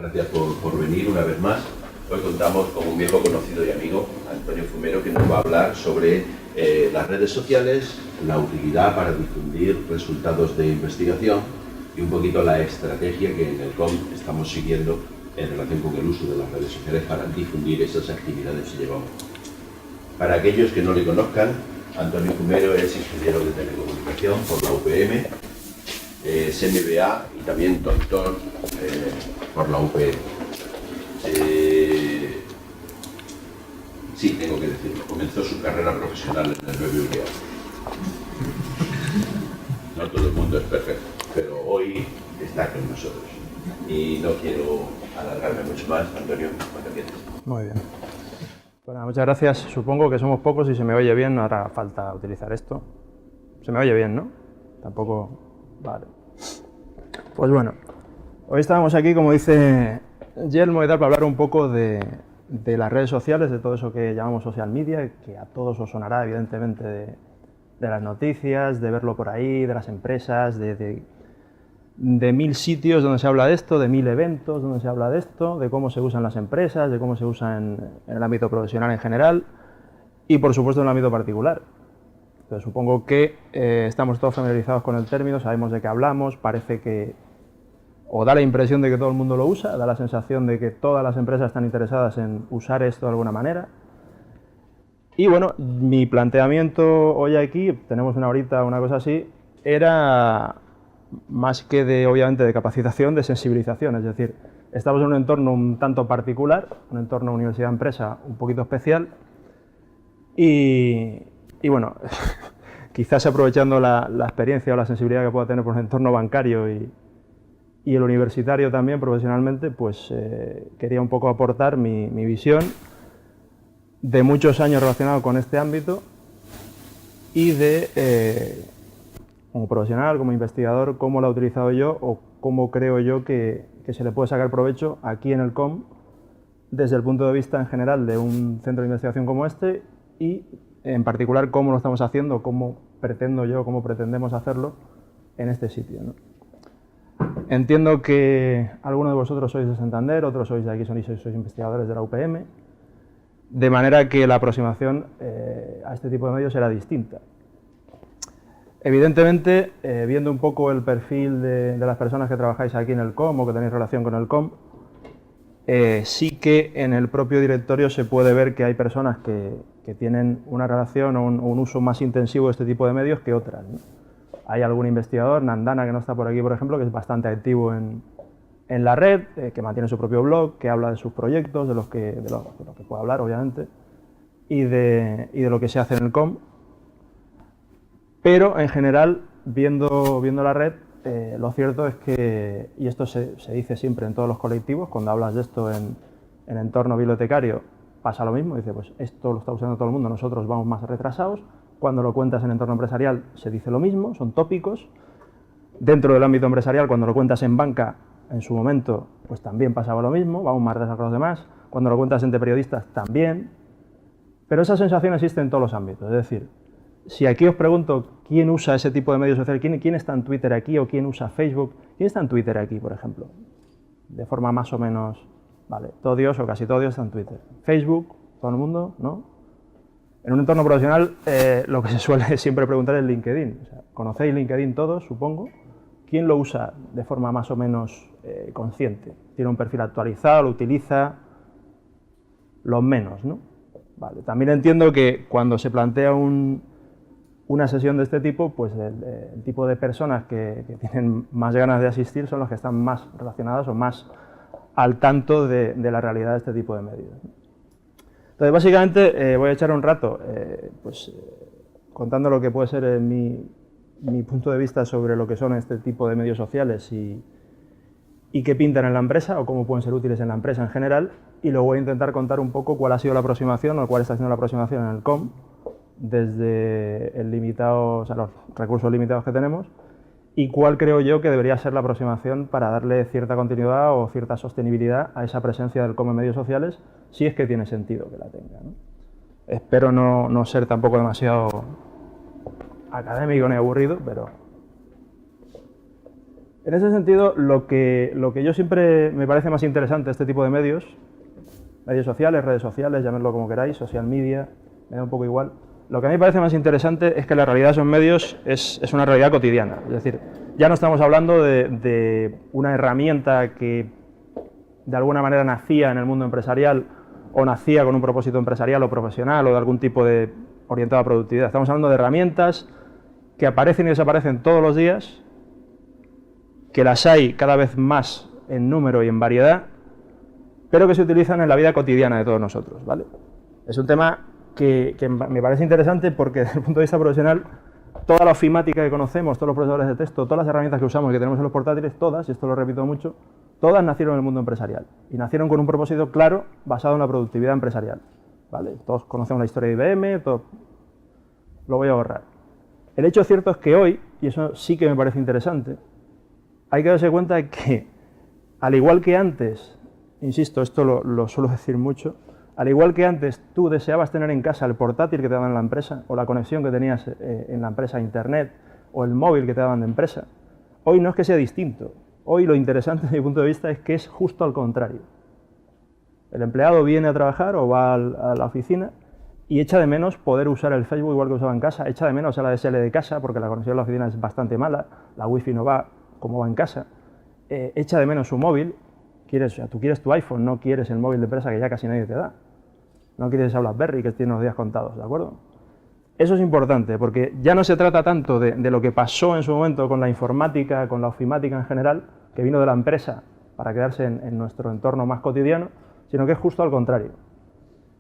gracias por venir una vez más. Hoy contamos con un viejo conocido y amigo, Antonio Fumero, que nos va a hablar sobre las redes sociales, la utilidad para difundir resultados de investigación y un poquito la estrategia que en el COM estamos siguiendo en relación con el uso de las redes sociales para difundir esas actividades que llevamos. Para aquellos que no le conozcan, Antonio Fumero es ingeniero de telecomunicación por la UPM, es MBA y también doctor por la UPM. Sí, tengo que decirlo, comenzó su carrera profesional en el BBVA. No todo el mundo es perfecto, pero hoy está con nosotros. Y no quiero alargarme mucho más. Antonio, cuando quieras. Muy bien. Bueno, muchas gracias. Supongo que somos pocos y se me oye bien, no hará falta utilizar esto. Se me oye bien, ¿no? Tampoco... Vale. Pues bueno, hoy estábamos aquí, como dice Yelmo y tal, para hablar un poco de las redes sociales, de todo eso que llamamos social media, que a todos os sonará, evidentemente, de las noticias, de verlo por ahí, de las empresas, de mil sitios donde se habla de esto, de mil eventos donde se habla de esto, de cómo se usan las empresas, de cómo se usa en el ámbito profesional en general y, por supuesto, en el ámbito particular. Entonces, supongo que estamos todos familiarizados con el término, sabemos de qué hablamos, parece que, o da la impresión de que todo el mundo lo usa, da la sensación de que todas las empresas están interesadas en usar esto de alguna manera. Y bueno, mi planteamiento hoy aquí, tenemos una horita, una cosa así, era más que de, obviamente, de capacitación, de sensibilización. Es decir, estamos en un entorno un tanto particular, un entorno universidad-empresa un poquito especial y bueno, quizás aprovechando la experiencia o la sensibilidad que pueda tener por el entorno bancario y el universitario también profesionalmente, pues quería un poco aportar mi visión de muchos años relacionado con este ámbito y de, como profesional, como investigador, cómo lo he utilizado yo o cómo creo yo que se le puede sacar provecho aquí en el COM desde el punto de vista en general de un centro de investigación como este y en particular cómo lo estamos haciendo, cómo pretendo yo, cómo pretendemos hacerlo en este sitio, ¿no? Entiendo que algunos de vosotros sois de Santander, otros sois de aquí, sois investigadores de la UPM, de manera que la aproximación a este tipo de medios será distinta. Evidentemente, viendo un poco el perfil de las personas que trabajáis aquí en el COM o que tenéis relación con el COM, sí que en el propio directorio se puede ver que hay personas que tienen una relación o un uso más intensivo de este tipo de medios que otras, ¿no? Hay algún investigador, Nandana, que no está por aquí, por ejemplo, que es bastante activo en la red, que mantiene su propio blog, que habla de sus proyectos, de lo que puede hablar, obviamente, y de lo que se hace en el COM. Pero, en general, viendo la red, lo cierto es que, y esto se dice siempre en todos los colectivos, cuando hablas de esto en entorno bibliotecario, pasa lo mismo, dice, pues esto lo está usando todo el mundo, nosotros vamos más retrasados. Cuando lo cuentas en entorno empresarial se dice lo mismo, son tópicos. Dentro del ámbito empresarial, cuando lo cuentas en banca, en su momento, pues también pasaba lo mismo, vamos más retrasados que los demás. Cuando lo cuentas entre periodistas, también. Pero esa sensación existe en todos los ámbitos, es decir, si aquí os pregunto quién usa ese tipo de medios sociales, quién está en Twitter aquí o quién usa Facebook, ¿quién está en Twitter aquí, por ejemplo? De forma más o menos, vale, todos o casi todos están en Twitter. Facebook, todo el mundo, ¿no? En un entorno profesional, lo que se suele siempre preguntar es LinkedIn. O sea, ¿conocéis LinkedIn todos, supongo? ¿Quién lo usa de forma más o menos consciente? ¿Tiene un perfil actualizado, lo utiliza? Los menos, ¿no? Vale. También entiendo que cuando se plantea una sesión de este tipo, pues el tipo de personas que tienen más ganas de asistir son los que están más relacionadas o más al tanto de la realidad de este tipo de medios. Entonces, básicamente, voy a echar un rato contando lo que puede ser mi punto de vista sobre lo que son este tipo de medios sociales y qué pintan en la empresa o cómo pueden ser útiles en la empresa en general, y luego voy a intentar contar un poco cuál ha sido la aproximación o cuál está siendo la aproximación en el COM desde los recursos limitados que tenemos y cuál creo yo que debería ser la aproximación para darle cierta continuidad o cierta sostenibilidad a esa presencia del COM en medios sociales, si es que tiene sentido que la tenga, ¿no? Espero no ser tampoco demasiado académico ni aburrido, pero En ese sentido, lo que yo siempre me parece más interesante de este tipo de medios sociales, redes sociales, llamadlo como queráis, social media, me da un poco igual. Lo que a mí me parece más interesante es que la realidad de esos medios es una realidad cotidiana. Es decir, ya no estamos hablando de una herramienta que de alguna manera nacía en el mundo empresarial o nacía con un propósito empresarial o profesional o de algún tipo de orientado a productividad. Estamos hablando de herramientas que aparecen y desaparecen todos los días, que las hay cada vez más en número y en variedad, pero que se utilizan en la vida cotidiana de todos nosotros, ¿vale? Es un tema que me parece interesante porque desde el punto de vista profesional, toda la ofimática que conocemos, todos los procesadores de texto, todas las herramientas que usamos y que tenemos en los portátiles, todas, y esto lo repito mucho, todas nacieron en el mundo empresarial y nacieron con un propósito claro basado en la productividad empresarial, ¿vale? Todos conocemos la historia de IBM, todo lo voy a borrar. El hecho cierto es que hoy, y eso sí que me parece interesante, hay que darse cuenta de que, al igual que antes, insisto, esto lo suelo decir mucho, al igual que antes tú deseabas tener en casa el portátil que te daban en la empresa, o la conexión que tenías en la empresa a internet, o el móvil que te daban de empresa, hoy no es que sea distinto. Hoy lo interesante desde mi punto de vista es que es justo al contrario. El empleado viene a trabajar o va a la oficina y echa de menos poder usar el Facebook igual que usaba en casa, echa de menos a la DSL de casa porque la conexión de la oficina es bastante mala, la wifi no va como va en casa, echa de menos su móvil, tú quieres tu iPhone, no quieres el móvil de empresa que ya casi nadie te da, no quieres esa BlackBerry que tiene los días contados, ¿de acuerdo? Eso es importante porque ya no se trata tanto de lo que pasó en su momento con la informática, con la ofimática en general, que vino de la empresa para quedarse en nuestro entorno más cotidiano, sino que es justo al contrario.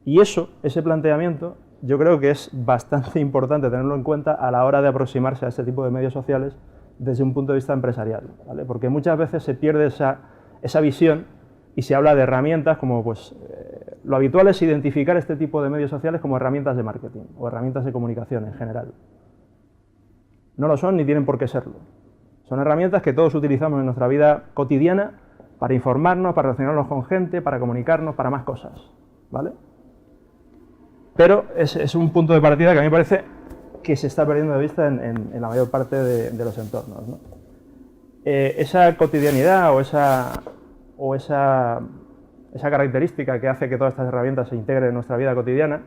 Y ese planteamiento, yo creo que es bastante importante tenerlo en cuenta a la hora de aproximarse a este tipo de medios sociales desde un punto de vista empresarial, ¿vale? Porque muchas veces se pierde esa visión y se habla de herramientas como, lo habitual es identificar este tipo de medios sociales como herramientas de marketing o herramientas de comunicación en general. No lo son ni tienen por qué serlo. Son herramientas que todos utilizamos en nuestra vida cotidiana para informarnos, para relacionarnos con gente, para comunicarnos, para más cosas, ¿vale? Pero es un punto de partida que a mí me parece que se está perdiendo de vista en la mayor parte de los entornos, ¿no? Esa cotidianidad o esa característica que hace que todas estas herramientas se integren en nuestra vida cotidiana,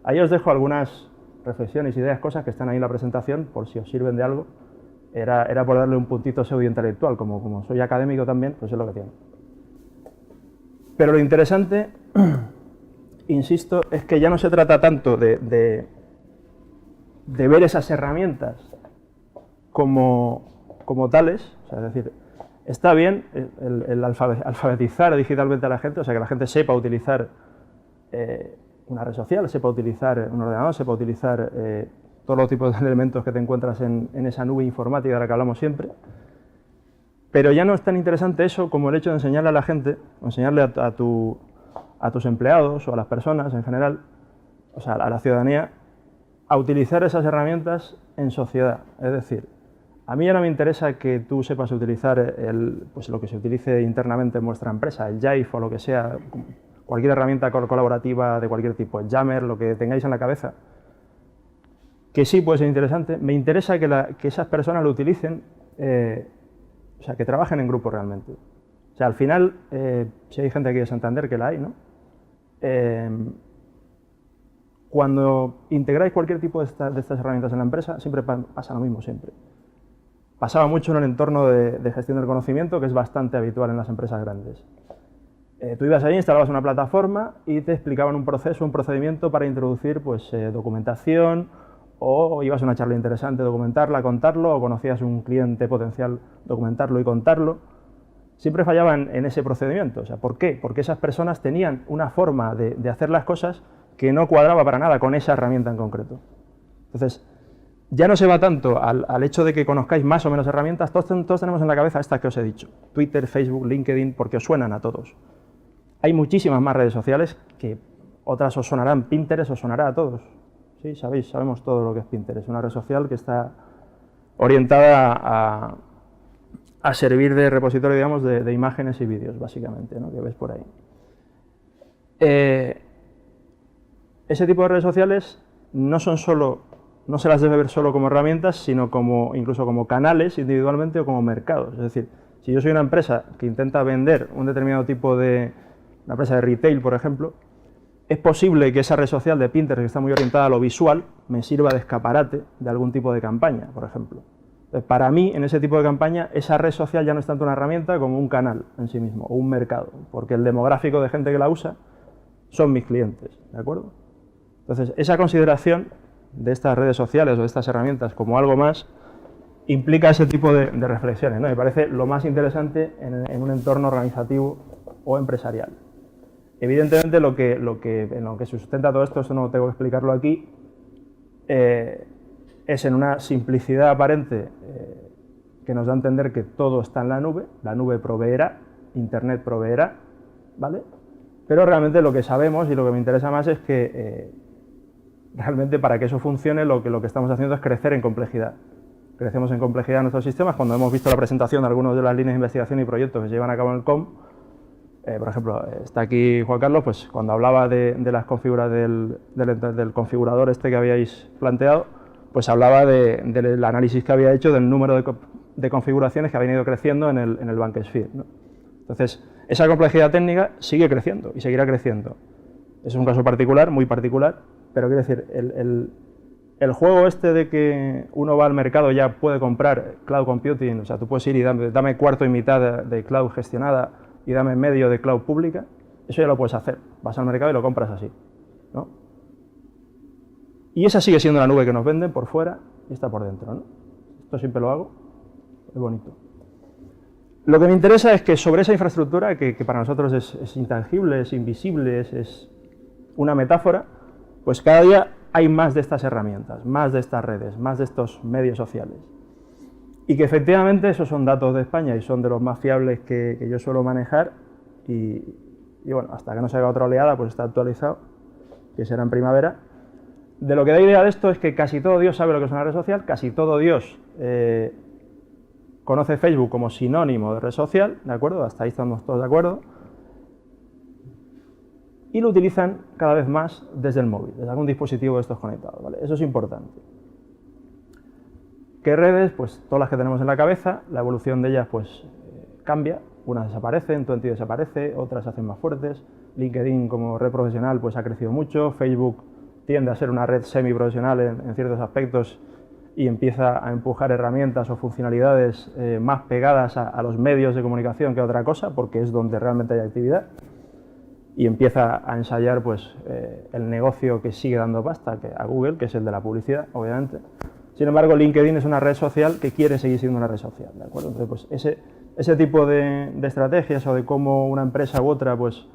ahí os dejo algunas reflexiones, ideas, cosas que están ahí en la presentación, por si os sirven de algo. Era por darle un puntito pseudointelectual, como soy académico también, pues es lo que tiene. Pero lo interesante, insisto, es que ya no se trata tanto de ver esas herramientas como tales, o sea, es decir, está bien el alfabetizar digitalmente a la gente, o sea, que la gente sepa utilizar una red social, sepa utilizar un ordenador, sepa utilizar todos los tipos de elementos que te encuentras en esa nube informática de la que hablamos siempre, pero ya no es tan interesante eso como el hecho de enseñarle a la gente, o enseñarle a tus empleados o a las personas en general, o sea, a la ciudadanía, a utilizar esas herramientas en sociedad. Es decir, a mí ya no me interesa que tú sepas utilizar lo que se utilice internamente en vuestra empresa, el Jive o lo que sea, cualquier herramienta colaborativa de cualquier tipo, el Jammer, lo que tengáis en la cabeza, que sí puede ser interesante. Me interesa que esas personas lo utilicen, o sea, que trabajen en grupo realmente. O sea, al final, si hay gente aquí de Santander, que la hay, ¿no? Cuando integráis cualquier tipo de estas herramientas en la empresa, siempre pasa lo mismo, siempre. Pasaba mucho en el entorno de gestión del conocimiento, que es bastante habitual en las empresas grandes. Tú ibas ahí, instalabas una plataforma y te explicaban un proceso, un procedimiento para introducir documentación, o ibas a una charla interesante, documentarla, contarlo, o conocías un cliente potencial, documentarlo y contarlo. Siempre fallaban en ese procedimiento. O sea, ¿por qué? Porque esas personas tenían una forma de hacer las cosas que no cuadraba para nada con esa herramienta en concreto. Entonces, ya no se va tanto al hecho de que conozcáis más o menos herramientas, todos tenemos en la cabeza estas que os he dicho, Twitter, Facebook, LinkedIn, porque os suenan a todos. Hay muchísimas más redes sociales que otras os sonarán, Pinterest os sonará a todos. Sí, sabemos todo lo que es Pinterest, una red social que está orientada a servir de repositorio, digamos, de imágenes y vídeos, básicamente, ¿no? Que ves por ahí. Ese tipo de redes sociales no son solo no se las debe ver solo como herramientas, sino incluso como canales individualmente o como mercados. Es decir, si yo soy una empresa que intenta vender un determinado tipo de, una empresa de retail, por ejemplo, es posible que esa red social de Pinterest, que está muy orientada a lo visual, me sirva de escaparate de algún tipo de campaña, por ejemplo. Entonces, para mí, en ese tipo de campaña, esa red social ya no es tanto una herramienta como un canal en sí mismo, o un mercado, porque el demográfico de gente que la usa son mis clientes, ¿de acuerdo? Entonces, esa consideración de estas redes sociales o de estas herramientas como algo más implica ese tipo de reflexiones, ¿no? Me parece lo más interesante en un entorno organizativo o empresarial. Evidentemente, en lo que sustenta todo esto no tengo que explicarlo aquí, es en una simplicidad aparente que nos da a entender que todo está en la nube proveerá, Internet proveerá, ¿vale? Pero realmente lo que sabemos y lo que me interesa más es que realmente para que eso funcione lo que estamos haciendo es crecer en complejidad. Crecemos en complejidad en nuestros sistemas. Cuando hemos visto la presentación de algunas de las líneas de investigación y proyectos que se llevan a cabo en el COM, por ejemplo, está aquí Juan Carlos, pues cuando hablaba de las configuraciones del configurador este que habíais planteado, pues hablaba del análisis que había hecho del número de configuraciones que ha venido creciendo en el Bankssphere, ¿no? Entonces, esa complejidad técnica sigue creciendo y seguirá creciendo. Es un caso particular, muy particular, pero quiero decir, el juego este de que uno va al mercado ya puede comprar cloud computing, o sea, tú puedes ir y dame cuarto y mitad de cloud gestionada y dame medio de cloud pública, eso ya lo puedes hacer. Vas al mercado y lo compras así, ¿no? Y esa sigue siendo la nube que nos venden por fuera y está por dentro, ¿no? Esto siempre lo hago, es bonito. Lo que me interesa es que sobre esa infraestructura, que para nosotros es intangible, es invisible, es una metáfora, pues cada día hay más de estas herramientas, más de estas redes, más de estos medios sociales. Y que efectivamente esos son datos de España y son de los más fiables que yo suelo manejar y bueno, hasta que no se haga otra oleada, pues está actualizado, que será en primavera. De lo que da idea de esto es que casi todo Dios sabe lo que es una red social, casi todo Dios conoce Facebook como sinónimo de red social, ¿de acuerdo? Hasta ahí estamos todos de acuerdo. Y lo utilizan cada vez más desde el móvil, desde algún dispositivo de estos conectados, ¿vale? Eso es importante. ¿Qué redes? Pues todas las que tenemos en la cabeza, la evolución de ellas pues cambia, unas desaparecen, Twenty desaparece, otras se hacen más fuertes, LinkedIn como red profesional pues ha crecido mucho, Facebook tiende a ser una red semiprofesional en ciertos aspectos y empieza a empujar herramientas o funcionalidades más pegadas a los medios de comunicación que a otra cosa, porque es donde realmente hay actividad. Y empieza a ensayar pues, el negocio que sigue dando pasta a Google, que es el de la publicidad, obviamente. Sin embargo, LinkedIn es una red social que quiere seguir siendo una red social, ¿de acuerdo? Entonces, pues, ese tipo de estrategias o de cómo una empresa u otra pues,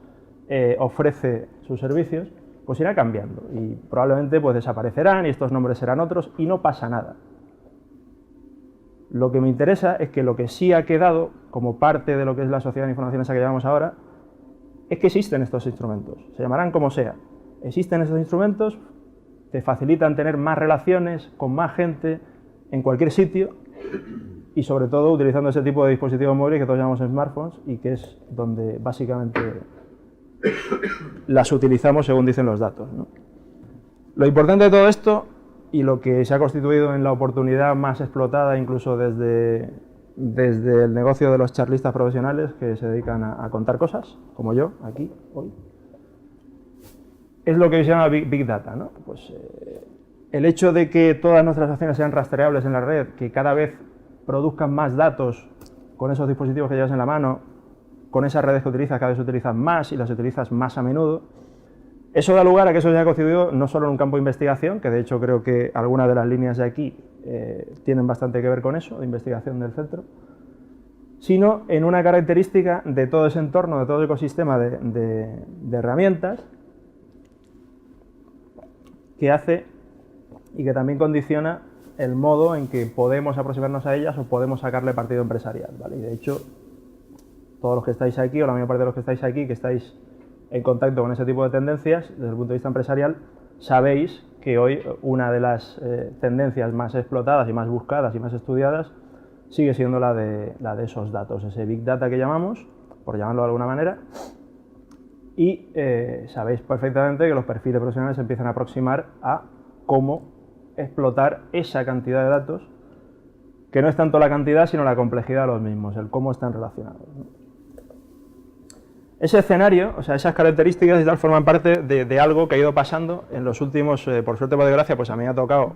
ofrece sus servicios, pues irá cambiando y probablemente pues, desaparecerán y estos nombres serán otros y no pasa nada. Lo que me interesa es que lo que sí ha quedado como parte de lo que es la sociedad de información esa que llevamos ahora es que existen estos instrumentos, se llamarán como sea. Existen estos instrumentos, te facilitan tener más relaciones con más gente en cualquier sitio y sobre todo utilizando ese tipo de dispositivos móviles que todos llamamos smartphones y que es donde básicamente las utilizamos según dicen los datos, ¿no? Lo importante de todo esto y lo que se ha constituido en la oportunidad más explotada incluso desde el negocio de los charlistas profesionales que se dedican a contar cosas, como yo, aquí, hoy, es lo que se llama Big Data, ¿no? Pues, el hecho de que todas nuestras acciones sean rastreables en la red, que cada vez produzcan más datos con esos dispositivos que llevas en la mano, con esas redes que utilizas, cada vez se utilizan más y las utilizas más a menudo, eso da lugar a que eso se haya constituido no solo en un campo de investigación, que de hecho creo que algunas de las líneas de aquí tienen bastante que ver con eso, de investigación del centro, sino en una característica de todo ese entorno, de todo el ecosistema de herramientas que hace y que también condiciona el modo en que podemos aproximarnos a ellas o podemos sacarle partido empresarial, ¿vale? Y de hecho, todos los que estáis aquí, o la mayor parte de los que estáis aquí, que estáis en contacto con ese tipo de tendencias, desde el punto de vista empresarial, sabéis que hoy una de las tendencias más explotadas y más buscadas y más estudiadas sigue siendo la de esos datos, ese Big Data que llamamos, por llamarlo de alguna manera, y sabéis perfectamente que los perfiles profesionales se empiezan a aproximar a cómo explotar esa cantidad de datos, que no es tanto la cantidad, sino la complejidad de los mismos, el cómo están relacionados, ¿no? Ese escenario, o sea, esas características y tal, forman parte de algo que ha ido pasando en los últimos, por suerte o por desgracia, pues a mí me ha tocado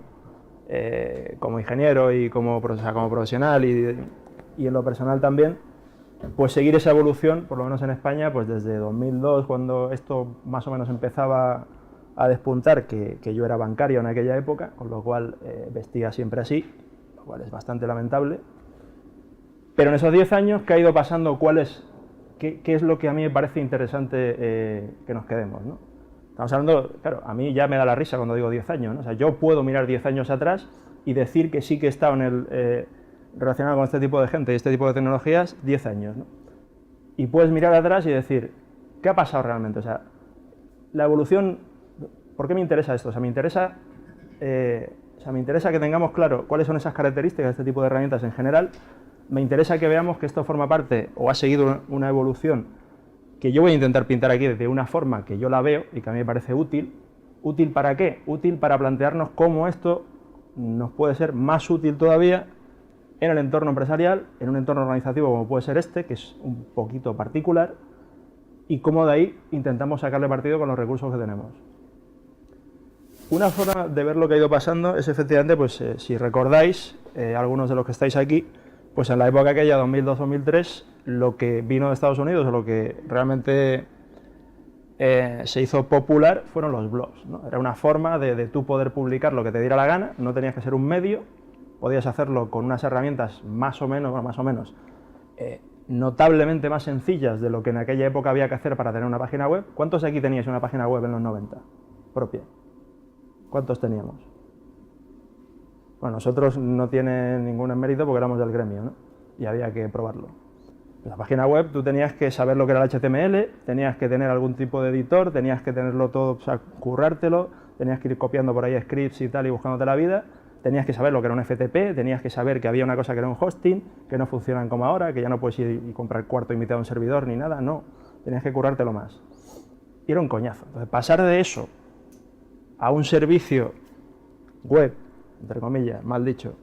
como ingeniero y como profesional y en lo personal también, pues seguir esa evolución, por lo menos en España, pues desde 2002, cuando esto más o menos empezaba a despuntar, que yo era bancario en aquella época, con lo cual vestía siempre así, lo cual es bastante lamentable. Pero en esos 10 años, ¿qué ha ido pasando? ¿Qué es lo que a mí me parece interesante que nos quedemos, ¿no? Estamos hablando, claro, a mí ya me da la risa cuando digo 10 años, ¿no? O sea, yo puedo mirar 10 años atrás y decir que sí que he estado relacionado con este tipo de gente y este tipo de tecnologías 10 años, ¿no? Y puedes mirar atrás y decir, ¿qué ha pasado realmente? O sea, la evolución, ¿por qué me interesa esto? O sea, me interesa que tengamos claro cuáles son esas características de este tipo de herramientas en general. Me interesa que veamos que esto forma parte o ha seguido una evolución que yo voy a intentar pintar aquí de una forma que yo la veo y que a mí me parece útil. ¿Útil para qué? Útil para plantearnos cómo esto nos puede ser más útil todavía en el entorno empresarial, en un entorno organizativo como puede ser este, que es un poquito particular, y cómo de ahí intentamos sacarle partido con los recursos que tenemos. Una forma de ver lo que ha ido pasando es efectivamente, pues si recordáis, algunos de los que estáis aquí, pues en la época aquella, 2002-2003, lo que vino de Estados Unidos, o lo que realmente se hizo popular, fueron los blogs, ¿no? Era una forma de tú poder publicar lo que te diera la gana, no tenías que ser un medio, podías hacerlo con unas herramientas más o menos, notablemente más sencillas de lo que en aquella época había que hacer para tener una página web. ¿Cuántos aquí teníais una página web en los 90 propia? ¿Cuántos teníamos? Bueno, nosotros no tiene ningún mérito porque éramos del gremio, ¿no? Y había que probarlo. La página web, tú tenías que saber lo que era el HTML, tenías que tener algún tipo de editor, tenías que tenerlo todo, o sea, currártelo, tenías que ir copiando por ahí scripts y tal y buscándote la vida, tenías que saber lo que era un FTP, tenías que saber que había una cosa que era un hosting, que no funcionan como ahora, que ya no puedes ir y comprar cuarto invitado a un servidor ni nada, no, tenías que currártelo más. Y era un coñazo. Entonces, pasar de eso a un servicio web, entre comillas, mal dicho,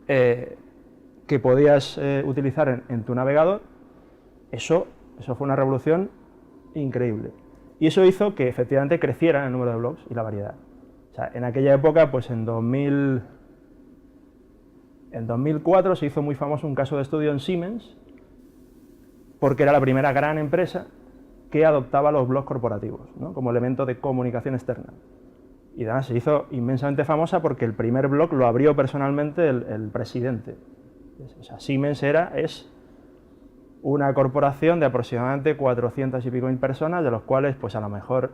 que podías utilizar en tu navegador, eso fue una revolución increíble. Y eso hizo que efectivamente creciera el número de blogs y la variedad. O sea, en aquella época, pues en 2004 se hizo muy famoso un caso de estudio en Siemens, porque era la primera gran empresa que adoptaba los blogs corporativos, ¿no? Como elemento de comunicación externa. Y además se hizo inmensamente famosa porque el primer blog lo abrió personalmente el presidente. O sea, Siemens es una corporación de aproximadamente 400 y pico mil personas, de los cuales, pues a lo mejor,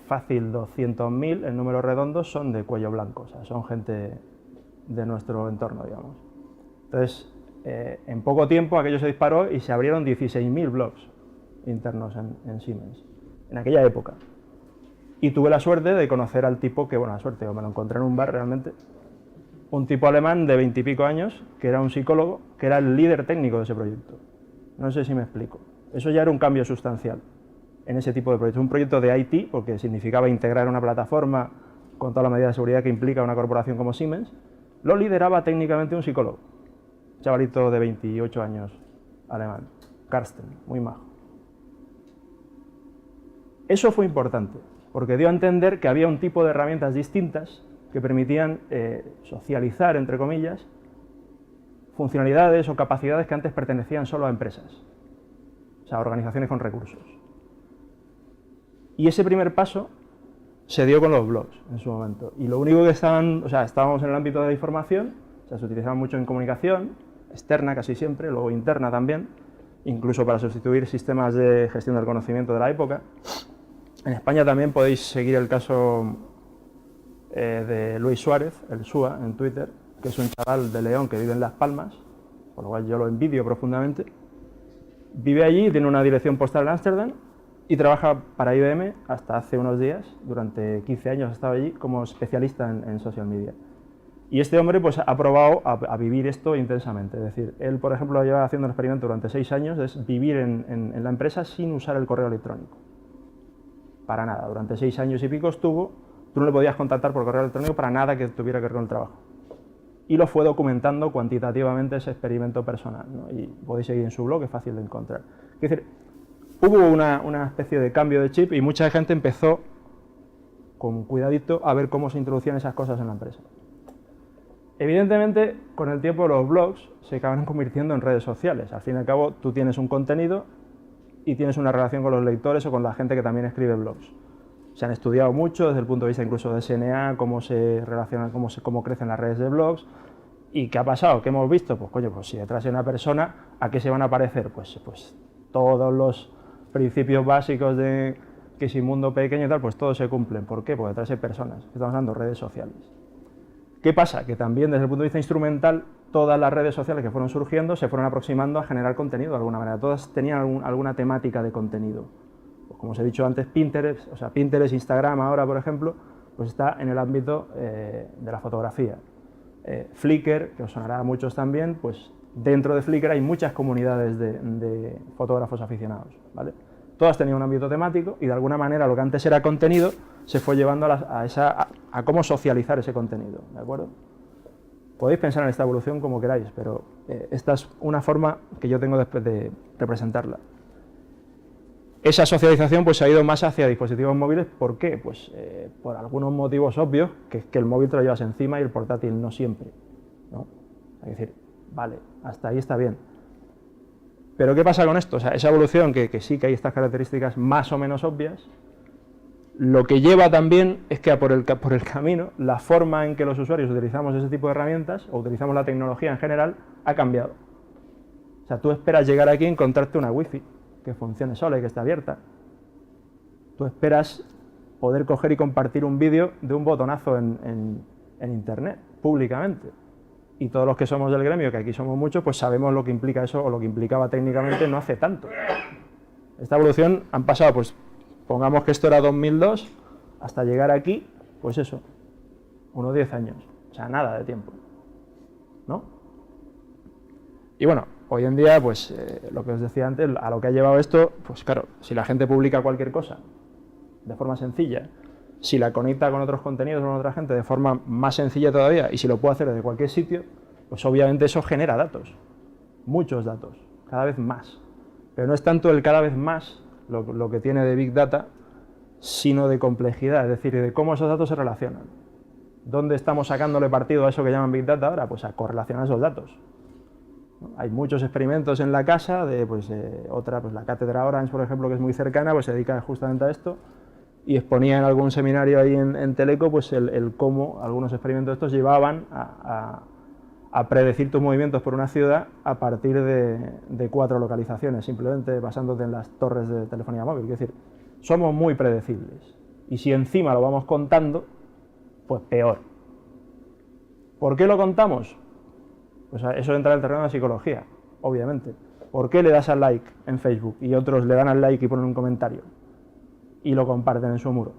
fácil 200.000, en números redondos, son de cuello blanco, o sea, son gente de nuestro entorno, digamos. Entonces, en poco tiempo aquello se disparó y se abrieron 16.000 blogs internos en Siemens, en aquella época. Y tuve la suerte de conocer al tipo que, bueno, la suerte, me lo encontré en un bar realmente, un tipo alemán de 20 y pico años, que era un psicólogo, que era el líder técnico de ese proyecto. No sé si me explico. Eso ya era un cambio sustancial en ese tipo de proyectos. Un proyecto de IT, porque significaba integrar una plataforma con toda la medida de seguridad que implica una corporación como Siemens, lo lideraba técnicamente un psicólogo. Un chavalito de 28 años, alemán, Carsten, muy majo. Eso fue importante, porque dio a entender que había un tipo de herramientas distintas que permitían socializar, entre comillas, funcionalidades o capacidades que antes pertenecían solo a empresas, o sea, organizaciones con recursos. Y ese primer paso se dio con los blogs en su momento. Y lo único que estábamos en el ámbito de la información, o sea, se utilizaban mucho en comunicación, externa casi siempre, luego interna también, incluso para sustituir sistemas de gestión del conocimiento de la época. En España también podéis seguir el caso de Luis Suárez, el SUA, en Twitter, que es un chaval de León que vive en Las Palmas, por lo cual yo lo envidio profundamente. Vive allí, tiene una dirección postal en Ámsterdam y trabaja para IBM hasta hace unos días, durante 15 años ha estado allí como especialista en social media. Y este hombre pues ha probado a vivir esto intensamente, es decir, él por ejemplo lleva haciendo un experimento durante 6 años, es vivir en la empresa sin usar el correo electrónico. Para nada, durante 6 años y pico estuvo tú no le podías contactar por correo electrónico para nada que tuviera que ver con el trabajo. Y lo fue documentando cuantitativamente ese experimento personal, ¿no? Y podéis seguir en su blog, es fácil de encontrar. Es decir, hubo una especie de cambio de chip y mucha gente empezó con cuidadito a ver cómo se introducían esas cosas en la empresa. Evidentemente, con el tiempo los blogs se acaban convirtiendo en redes sociales. Al fin y al cabo, tú tienes un contenido y tienes una relación con los lectores o con la gente que también escribe blogs. Se han estudiado mucho desde el punto de vista incluso de SNA, cómo se relacionan, cómo crecen las redes de blogs. ¿Y qué ha pasado? ¿Qué hemos visto? Pues coño, pues si detrás de una persona, ¿a qué se van a parecer? Pues todos los principios básicos de que si mundo pequeño y tal, pues todos se cumplen. ¿Por qué? Pues detrás hay personas. Estamos hablando de redes sociales. ¿Qué pasa? Que también desde el punto de vista instrumental, todas las redes sociales que fueron surgiendo se fueron aproximando a generar contenido de alguna manera. Todas tenían alguna temática de contenido. Pues como os he dicho antes, Pinterest, Instagram ahora, por ejemplo, pues está en el ámbito de la fotografía. Flickr, que os sonará a muchos también, pues dentro de Flickr hay muchas comunidades de fotógrafos aficionados, ¿vale? Todas tenían un ámbito temático y de alguna manera lo que antes era contenido se fue llevando a cómo socializar ese contenido, ¿de acuerdo? Podéis pensar en esta evolución como queráis, pero esta es una forma que yo tengo de representarla. Esa socialización pues, se ha ido más hacia dispositivos móviles. ¿Por qué? Pues por algunos motivos obvios, que es que el móvil te lo llevas encima y el portátil no siempre, ¿no? Es decir, vale, hasta ahí está bien. Pero ¿qué pasa con esto? O sea, esa evolución, que sí que hay estas características más o menos obvias, lo que lleva también es que por el camino, la forma en que los usuarios utilizamos ese tipo de herramientas, o utilizamos la tecnología en general, ha cambiado. O sea, tú esperas llegar aquí y encontrarte una wifi que funcione sola y que esté abierta. Tú esperas poder coger y compartir un vídeo de un botonazo en internet, públicamente. Y todos los que somos del gremio, que aquí somos muchos, pues sabemos lo que implica eso, o lo que implicaba técnicamente no hace tanto. Esta evolución han pasado, pues, pongamos que esto era 2002, hasta llegar aquí, pues eso, unos 10 años. O sea, nada de tiempo, ¿no? Y bueno, hoy en día, pues, lo que os decía antes, a lo que ha llevado esto, pues claro, si la gente publica cualquier cosa de forma sencilla, si la conecta con otros contenidos o con otra gente de forma más sencilla todavía, y si lo puede hacer desde cualquier sitio, pues obviamente eso genera datos, muchos datos, cada vez más. Pero no es tanto el cada vez más lo que tiene de Big Data, sino de complejidad, es decir, de cómo esos datos se relacionan. ¿Dónde estamos sacándole partido a eso que llaman Big Data ahora? Pues a correlacionar esos datos. Hay muchos experimentos en la casa, pues la cátedra Orange, por ejemplo, que es muy cercana, pues se dedica justamente a esto, y exponía en algún seminario ahí en Teleco pues el cómo algunos experimentos estos llevaban a predecir tus movimientos por una ciudad a partir de 4 localizaciones, simplemente basándote en las torres de telefonía móvil. Es decir, somos muy predecibles, y si encima lo vamos contando, pues peor. ¿Por qué lo contamos? Pues eso entra en el terreno de la psicología, obviamente. ¿Por qué le das al like en Facebook y otros le dan al like y ponen un comentario y lo comparten en su muro?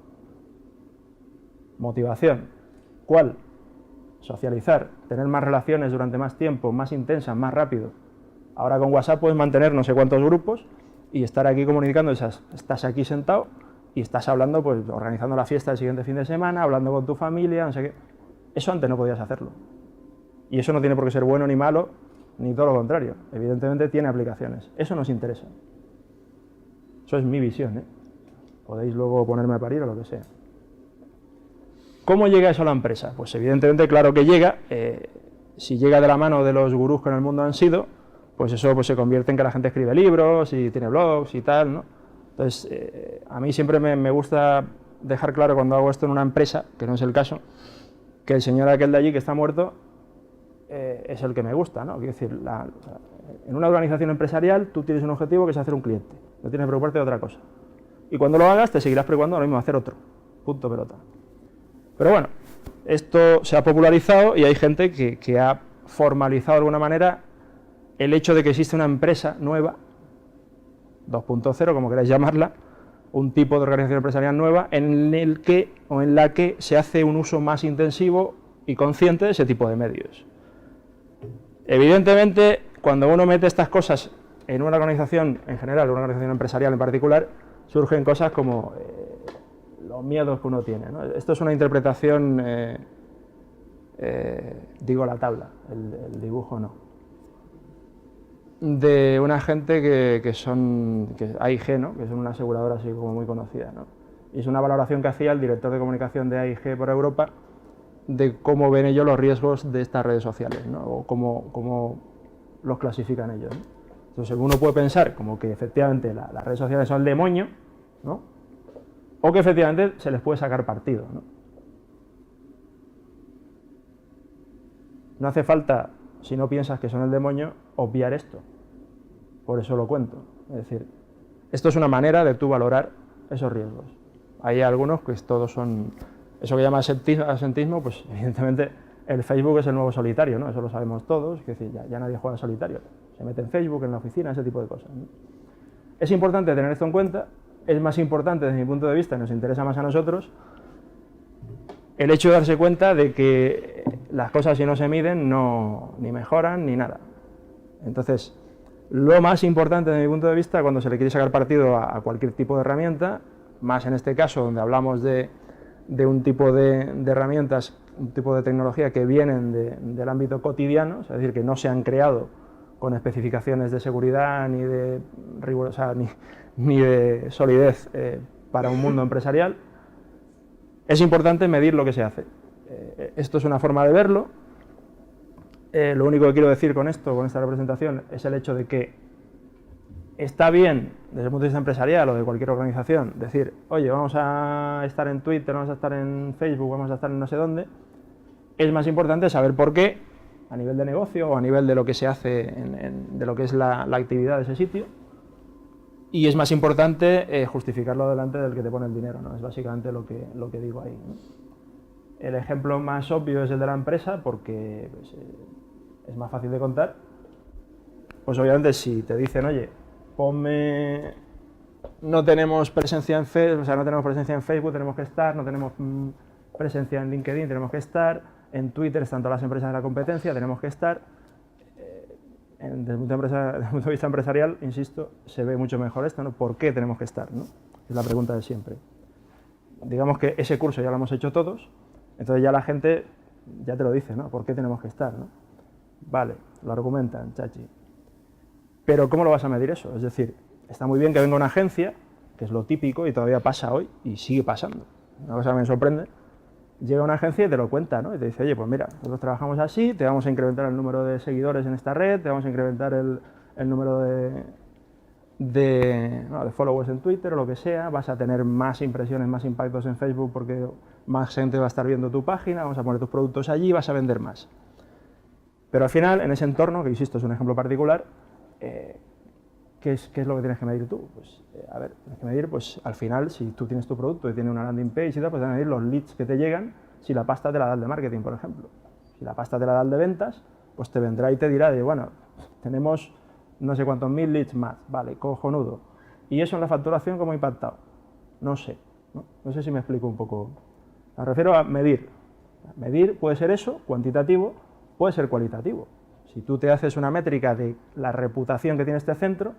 Motivación. ¿Cuál? Socializar, tener más relaciones durante más tiempo, más intensas, más rápido. Ahora con WhatsApp puedes mantener no sé cuántos grupos y estar aquí comunicando, estás aquí sentado y estás hablando, pues organizando la fiesta del siguiente fin de semana, hablando con tu familia, no sé qué. Eso antes no podías hacerlo. Y eso no tiene por qué ser bueno ni malo, ni todo lo contrario. Evidentemente tiene aplicaciones. Eso nos interesa. Eso es mi visión, ¿eh? Podéis luego ponerme a parir o lo que sea. ¿Cómo llega eso a la empresa? Pues evidentemente, claro que llega. Si llega de la mano de los gurús que en el mundo han sido, pues eso pues, se convierte en que la gente escribe libros y tiene blogs y tal, ¿no? Entonces, a mí siempre me gusta dejar claro cuando hago esto en una empresa, que no es el caso, que el señor aquel de allí que está muerto es el que me gusta, ¿no? Quiero decir, en una organización empresarial tú tienes un objetivo que es hacer un cliente, no tienes que preocuparte de otra cosa. Y cuando lo hagas te seguirás preocupando ahora mismo de hacer otro, punto pelota. Pero bueno, esto se ha popularizado y hay gente que ha formalizado de alguna manera el hecho de que existe una empresa nueva, 2.0, como queráis llamarla, un tipo de organización empresarial nueva en la que se hace un uso más intensivo y consciente de ese tipo de medios. Evidentemente, cuando uno mete estas cosas en una organización en general, una organización empresarial en particular, surgen cosas como los miedos que uno tiene, ¿no? Esto es una interpretación, digo la tabla, el dibujo no, de una gente que AIG, ¿no? Que son una aseguradora así como muy conocida, ¿no? Y es una valoración que hacía el director de comunicación de AIG por Europa de cómo ven ellos los riesgos de estas redes sociales, ¿no? O cómo los clasifican ellos, ¿no? Entonces uno puede pensar como que efectivamente las redes sociales son el demonio, ¿no? O que efectivamente se les puede sacar partido, ¿no? No hace falta, si no piensas que son el demonio, obviar esto. Por eso lo cuento. Es decir, esto es una manera de tú valorar esos riesgos. Hay algunos que todos son, eso que llama asentismo, pues evidentemente el Facebook es el nuevo solitario, ¿no? Eso lo sabemos todos, es decir, ya nadie juega solitario. Se mete en Facebook, en la oficina, ese tipo de cosas, ¿no? Es importante tener esto en cuenta, es más importante desde mi punto de vista, nos interesa más a nosotros, el hecho de darse cuenta de que las cosas si no se miden ni mejoran ni nada. Entonces, lo más importante desde mi punto de vista cuando se le quiere sacar partido a cualquier tipo de herramienta, más en este caso donde hablamos de un tipo de herramientas, un tipo de tecnología que vienen del ámbito cotidiano, es decir, que no se han creado con especificaciones de seguridad ni de rigurosidad ni de solidez para un mundo empresarial, es importante medir lo que se hace. Esto es una forma de verlo. Lo único que quiero decir con esto, con esta representación, es el hecho de que está bien, desde el punto de vista empresarial o de cualquier organización, decir, oye, vamos a estar en Twitter, vamos a estar en Facebook, vamos a estar en no sé dónde. Es más importante saber por qué, a nivel de negocio o a nivel de lo que se hace, de lo que es la actividad de ese sitio. Y es más importante justificarlo delante del que te pone el dinero, ¿no? Es básicamente lo que digo ahí, ¿no? El ejemplo más obvio es el de la empresa porque pues, es más fácil de contar. Pues obviamente si te dicen, oye, no tenemos presencia en Facebook, o sea, no tenemos presencia en Facebook, tenemos que estar, no tenemos presencia en LinkedIn, tenemos que estar, en Twitter están todas las empresas de la competencia, tenemos que estar. Desde el punto de vista empresarial, insisto, se ve mucho mejor esto, ¿no? ¿Por qué tenemos que estar, ¿no? Es la pregunta de siempre. Digamos que ese curso ya lo hemos hecho todos, entonces ya la gente ya te lo dice, ¿no? ¿Por qué tenemos que estar, ¿no? Vale, lo argumentan, chachi. Pero ¿cómo lo vas a medir eso? Es decir, está muy bien que venga una agencia, que es lo típico y todavía pasa hoy y sigue pasando. Una cosa que me sorprende, llega una agencia y te lo cuenta, ¿no? Y te dice, oye, pues mira, nosotros trabajamos así, te vamos a incrementar el número de seguidores en esta red, te vamos a incrementar el número de followers en Twitter o lo que sea, vas a tener más impresiones, más impactos en Facebook porque más gente va a estar viendo tu página, vamos a poner tus productos allí, vas a vender más. Pero al final, en ese entorno, que insisto, es un ejemplo particular, ¿qué es lo que tienes que medir tú? Pues, a ver, tienes que medir, pues al final, si tú tienes tu producto y tienes una landing page y tal, pues tienes que medir los leads que te llegan, si la pasta te la da el de marketing, por ejemplo. Si la pasta te la da el de ventas, pues te vendrá y te dirá, bueno, tenemos no sé cuántos mil leads más, vale, cojonudo. ¿Y eso en la facturación cómo ha impactado? No sé, no sé si me explico un poco. Me refiero a medir. Medir puede ser eso, cuantitativo, puede ser cualitativo. Si tú te haces una métrica de la reputación que tiene este centro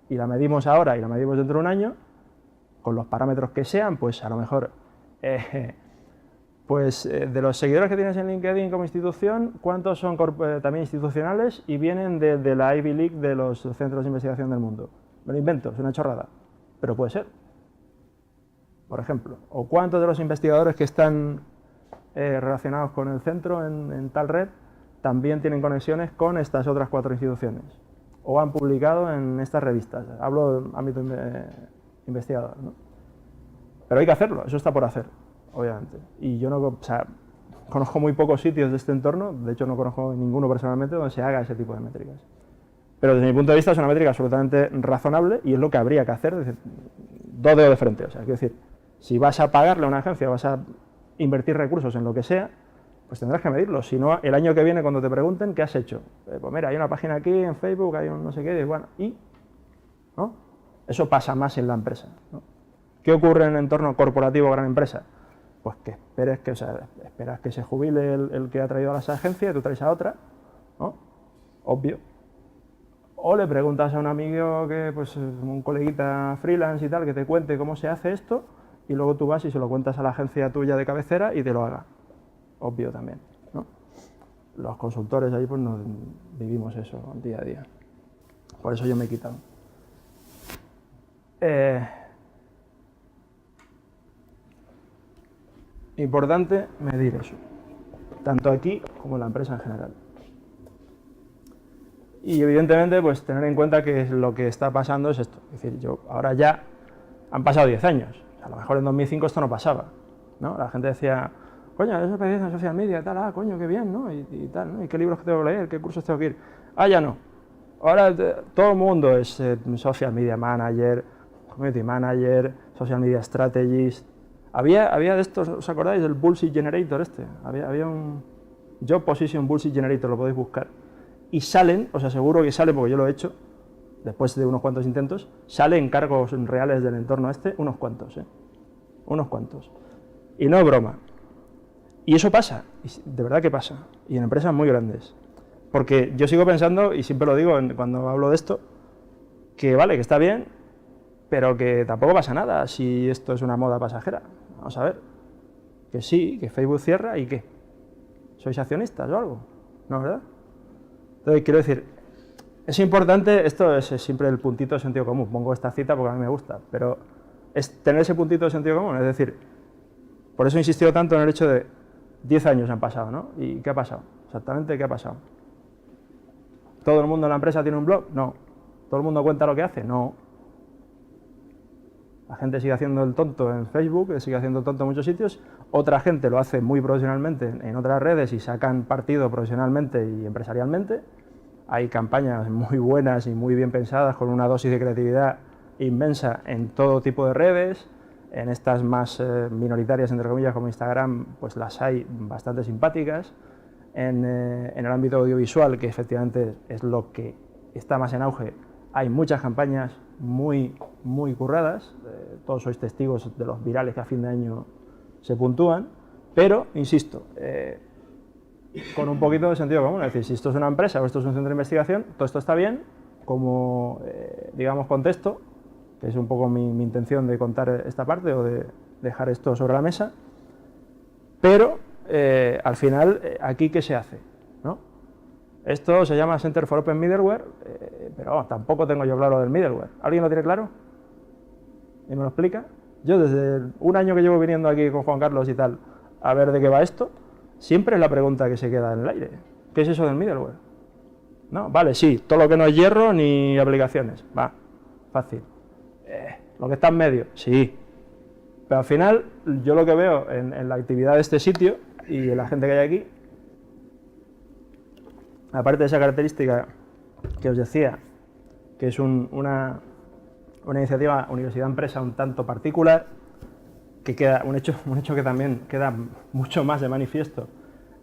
y la medimos ahora y la medimos dentro de un año, con los parámetros que sean, pues a lo mejor de los seguidores que tienes en LinkedIn como institución, ¿cuántos son también institucionales y vienen de la Ivy League de los centros de investigación del mundo? Me lo invento, es una chorrada, pero puede ser, por ejemplo. ¿O cuántos de los investigadores que están relacionados con el centro en tal red también tienen conexiones con estas otras 4 instituciones? O han publicado en estas revistas. Hablo de ámbito investigador, ¿no? Pero hay que hacerlo, eso está por hacer, obviamente. Y yo conozco muy pocos sitios de este entorno, de hecho no conozco ninguno personalmente donde se haga ese tipo de métricas. Pero desde mi punto de vista es una métrica absolutamente razonable y es lo que habría que hacer, decir, dos dedos de frente. O sea, quiero decir, si vas a pagarle a una agencia, vas a invertir recursos en lo que sea, pues tendrás que medirlo. Si no, el año que viene cuando te pregunten, ¿qué has hecho? Pues mira, hay una página aquí en Facebook, hay un no sé qué, y bueno, ¿no? Eso pasa más en la empresa, ¿no? ¿Qué ocurre en el entorno corporativo gran empresa? Pues que esperas que se jubile el que ha traído a las agencias y tú traes a otra, ¿no? Obvio. O le preguntas a un amigo que, pues, un coleguita freelance y tal, que te cuente cómo se hace esto, y luego tú vas y se lo cuentas a la agencia tuya de cabecera y te lo haga. Obvio también, ¿no? Los consultores ahí pues nos vivimos eso día a día. Por eso yo me he quitado. Importante medir eso, tanto aquí como en la empresa en general. Y evidentemente pues tener en cuenta que lo que está pasando es esto. Es decir, yo ahora ya han pasado 10 años. A lo mejor en 2005 esto no pasaba, ¿no? La gente decía, coño, eso es en social media y tal, coño, qué bien, ¿no? Y tal, ¿no? ¿Y qué libros tengo que leer? ¿Qué cursos tengo que ir? Ya no. Ahora todo el mundo es social media manager, community manager, social media strategist. Había de estos, ¿os acordáis del Bullshit Generator este? Había un Job Position Bullshit Generator, lo podéis buscar. Y salen, os aseguro que sale, porque yo lo he hecho, después de unos cuantos intentos, salen cargos reales del entorno este, unos cuantos. Unos cuantos. Y no es broma. Y eso pasa, de verdad que pasa, y en empresas muy grandes. Porque yo sigo pensando, y siempre lo digo cuando hablo de esto, que vale, que está bien, pero que tampoco pasa nada si esto es una moda pasajera. Vamos a ver, que sí, que Facebook cierra y ¿qué? ¿Sois accionistas o algo? ¿No, verdad? Entonces, quiero decir, es importante, esto es siempre el puntito de sentido común, pongo esta cita porque a mí me gusta, pero es tener ese puntito de sentido común, es decir, por eso he insistido tanto en el hecho de 10 años han pasado, ¿no? ¿Y qué ha pasado? Exactamente, ¿qué ha pasado? ¿Todo el mundo en la empresa tiene un blog? No. ¿Todo el mundo cuenta lo que hace? No. La gente sigue haciendo el tonto en Facebook, sigue haciendo el tonto en muchos sitios, otra gente lo hace muy profesionalmente en otras redes y sacan partido profesionalmente y empresarialmente. Hay campañas muy buenas y muy bien pensadas con una dosis de creatividad inmensa en todo tipo de redes. En estas más minoritarias, entre comillas, como Instagram, pues las hay bastante simpáticas. En el ámbito audiovisual, que efectivamente es lo que está más en auge, hay muchas campañas muy curradas. Todos sois testigos de los virales que a fin de año se puntúan, pero, insisto, con un poquito de sentido común. Es decir, si esto es una empresa o esto es un centro de investigación, todo esto está bien, como, digamos, contexto, que es un poco mi intención de contar esta parte o de dejar esto sobre la mesa, pero al final, ¿aquí qué se hace? ¿No? Esto se llama Center for Open Middleware, pero tampoco tengo yo claro del middleware. ¿Alguien lo tiene claro? ¿Y me lo explica? Yo desde un año que llevo viniendo aquí con Juan Carlos y tal, a ver de qué va esto, siempre es la pregunta que se queda en el aire. ¿Qué es eso del middleware? ¿No? Vale, sí, todo lo que no es hierro ni aplicaciones. Va, fácil. Lo que está en medio, sí. Pero al final, yo lo que veo en la actividad de este sitio y en la gente que hay aquí, aparte de esa característica que os decía, que es una iniciativa universidad-empresa un tanto particular, que queda un hecho que también queda mucho más de manifiesto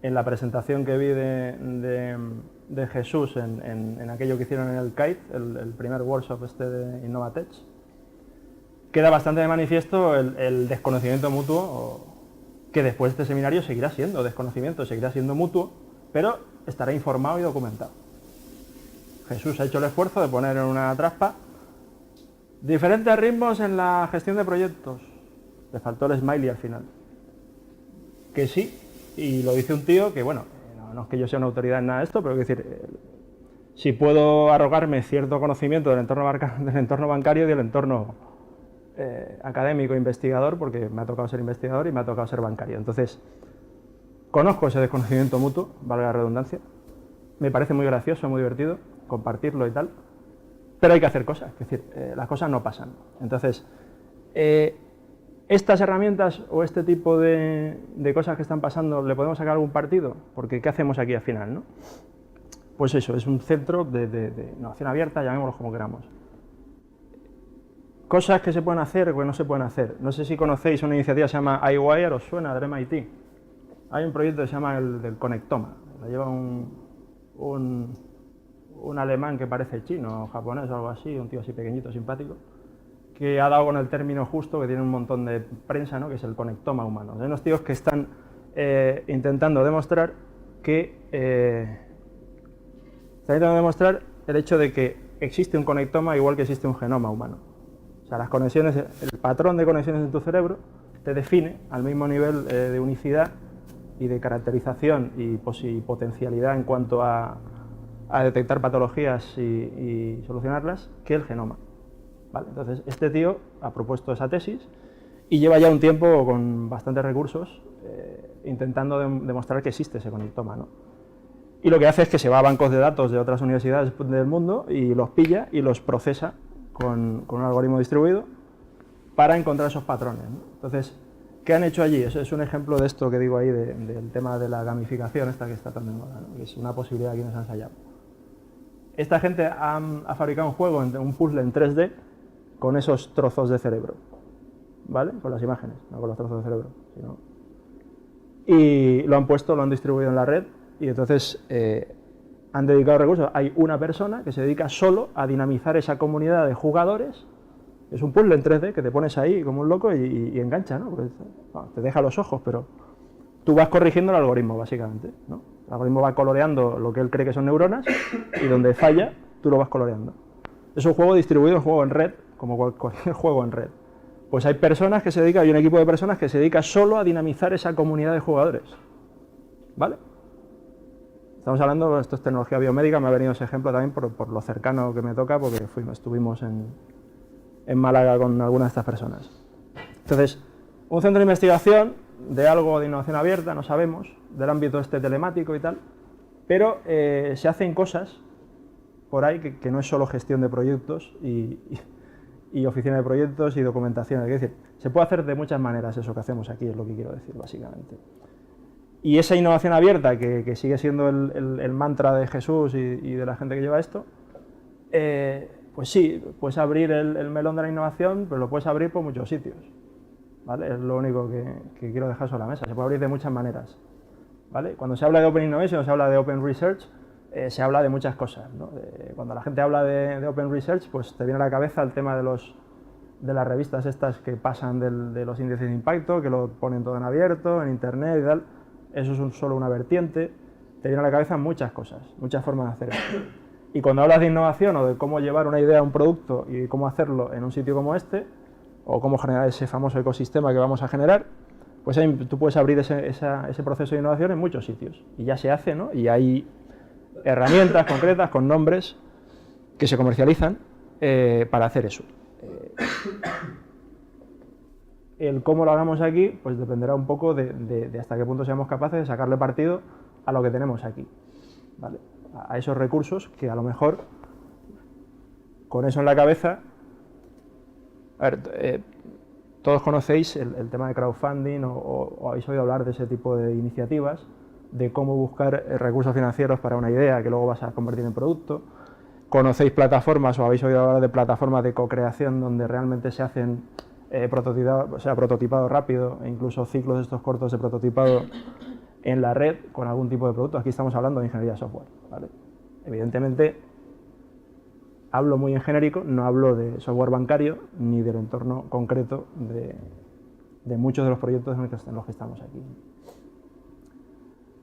en la presentación que vi de Jesús en aquello que hicieron en el KITE, el primer workshop de Innovatech. Queda bastante de manifiesto el desconocimiento mutuo, que después de este seminario seguirá siendo desconocimiento, seguirá siendo mutuo, pero estará informado y documentado. Jesús ha hecho el esfuerzo de poner en una traspa diferentes ritmos en la gestión de proyectos. Le faltó el smiley al final. Que sí, y lo dice un tío que, bueno, no es que yo sea una autoridad en nada de esto, pero quiero decir, si puedo arrogarme cierto conocimiento del entorno bancario y del entorno académico e investigador, porque me ha tocado ser investigador y me ha tocado ser bancario. Entonces, conozco ese desconocimiento mutuo, valga la redundancia, me parece muy gracioso, muy divertido compartirlo y tal, pero hay que hacer cosas, es decir, las cosas no pasan. Entonces, estas herramientas o este tipo de cosas que están pasando, ¿le podemos sacar algún partido? Porque ¿qué hacemos aquí al final, no? Pues eso, es un centro de innovación abierta, llamémoslo como queramos. Cosas que se pueden hacer o que no se pueden hacer. No sé si conocéis una iniciativa que se llama iWire, ¿os suena? Del MIT. Hay un proyecto que se llama el del Conectoma. Lo lleva un alemán que parece chino o japonés o algo así, un tío así pequeñito, simpático, que ha dado con el término justo, que tiene un montón de prensa, ¿no? Que es el conectoma humano. Hay unos tíos que están intentando demostrar el hecho de que existe un conectoma igual que existe un genoma humano. O sea, las conexiones, el patrón de conexiones en tu cerebro te define al mismo nivel de unicidad y de caracterización y potencialidad en cuanto a detectar patologías y solucionarlas que el genoma. ¿Vale? Entonces, este tío ha propuesto esa tesis y lleva ya un tiempo con bastantes recursos intentando demostrar que existe ese conectoma, ¿no? Y lo que hace es que se va a bancos de datos de otras universidades del mundo y los pilla y los procesa con un algoritmo distribuido para encontrar esos patrones, ¿no? Entonces, ¿qué han hecho allí? Eso es un ejemplo de esto que digo ahí, del tema de la gamificación, esta que está tan de moda, ¿no? Que es una posibilidad que nos ha ensayado. Esta gente ha fabricado un juego, un puzzle en 3D, con esos trozos de cerebro, ¿vale? Con las imágenes, no con los trozos de cerebro, sino... Y lo han distribuido en la red, y entonces han dedicado recursos. Hay una persona que se dedica solo a dinamizar esa comunidad de jugadores. Es un puzzle en 3D que te pones ahí como un loco y engancha, ¿no? Porque, te deja los ojos, pero tú vas corrigiendo el algoritmo, básicamente, ¿no? El algoritmo va coloreando lo que él cree que son neuronas y donde falla, tú lo vas coloreando. Es un juego distribuido, un juego en red, como cualquier juego en red. Pues hay personas que se dedican, hay un equipo de personas que se dedica solo a dinamizar esa comunidad de jugadores, ¿vale? Estamos hablando, esto es tecnología biomédica, me ha venido ese ejemplo también por lo cercano que me toca, porque estuvimos en Málaga con algunas de estas personas. Entonces, un centro de investigación de algo de innovación abierta, no sabemos, del ámbito telemático y tal, pero se hacen cosas por ahí que no es solo gestión de proyectos y oficina de proyectos y documentación. Es decir, se puede hacer de muchas maneras eso que hacemos aquí, es lo que quiero decir, básicamente. Y esa innovación abierta, que sigue siendo el mantra de Jesús y de la gente que lleva esto, pues sí, puedes abrir el melón de la innovación, pero lo puedes abrir por muchos sitios, ¿vale? Es lo único que quiero dejar sobre la mesa. Se puede abrir de muchas maneras, ¿vale? Cuando se habla de Open Innovation, se habla de Open Research, se habla de muchas cosas, ¿no? Cuando la gente habla de Open Research, pues te viene a la cabeza el tema de las revistas estas que pasan de los índices de impacto, que lo ponen todo en abierto, en internet y tal. Eso es solo una vertiente. Te viene a la cabeza muchas cosas, muchas formas de hacer esto. Y cuando hablas de innovación o de cómo llevar una idea a un producto y cómo hacerlo en un sitio como este, o cómo generar ese famoso ecosistema que vamos a generar, pues ahí tú puedes abrir ese proceso de innovación en muchos sitios. Y ya se hace, ¿no? Y hay herramientas concretas con nombres que se comercializan para hacer eso. El cómo lo hagamos aquí, pues dependerá un poco de hasta qué punto seamos capaces de sacarle partido a lo que tenemos aquí, ¿vale? A esos recursos que a lo mejor, con eso en la cabeza... A ver, todos conocéis el tema de crowdfunding o habéis oído hablar de ese tipo de iniciativas, de cómo buscar recursos financieros para una idea que luego vas a convertir en producto. Conocéis plataformas o habéis oído hablar de plataformas de co-creación donde realmente se hacen prototipado rápido e incluso ciclos de estos cortos de prototipado en la red con algún tipo de producto. Aquí estamos hablando de ingeniería de software, ¿vale? Evidentemente, hablo muy en genérico, no hablo de software bancario ni del entorno concreto de muchos de los proyectos en los que estamos aquí.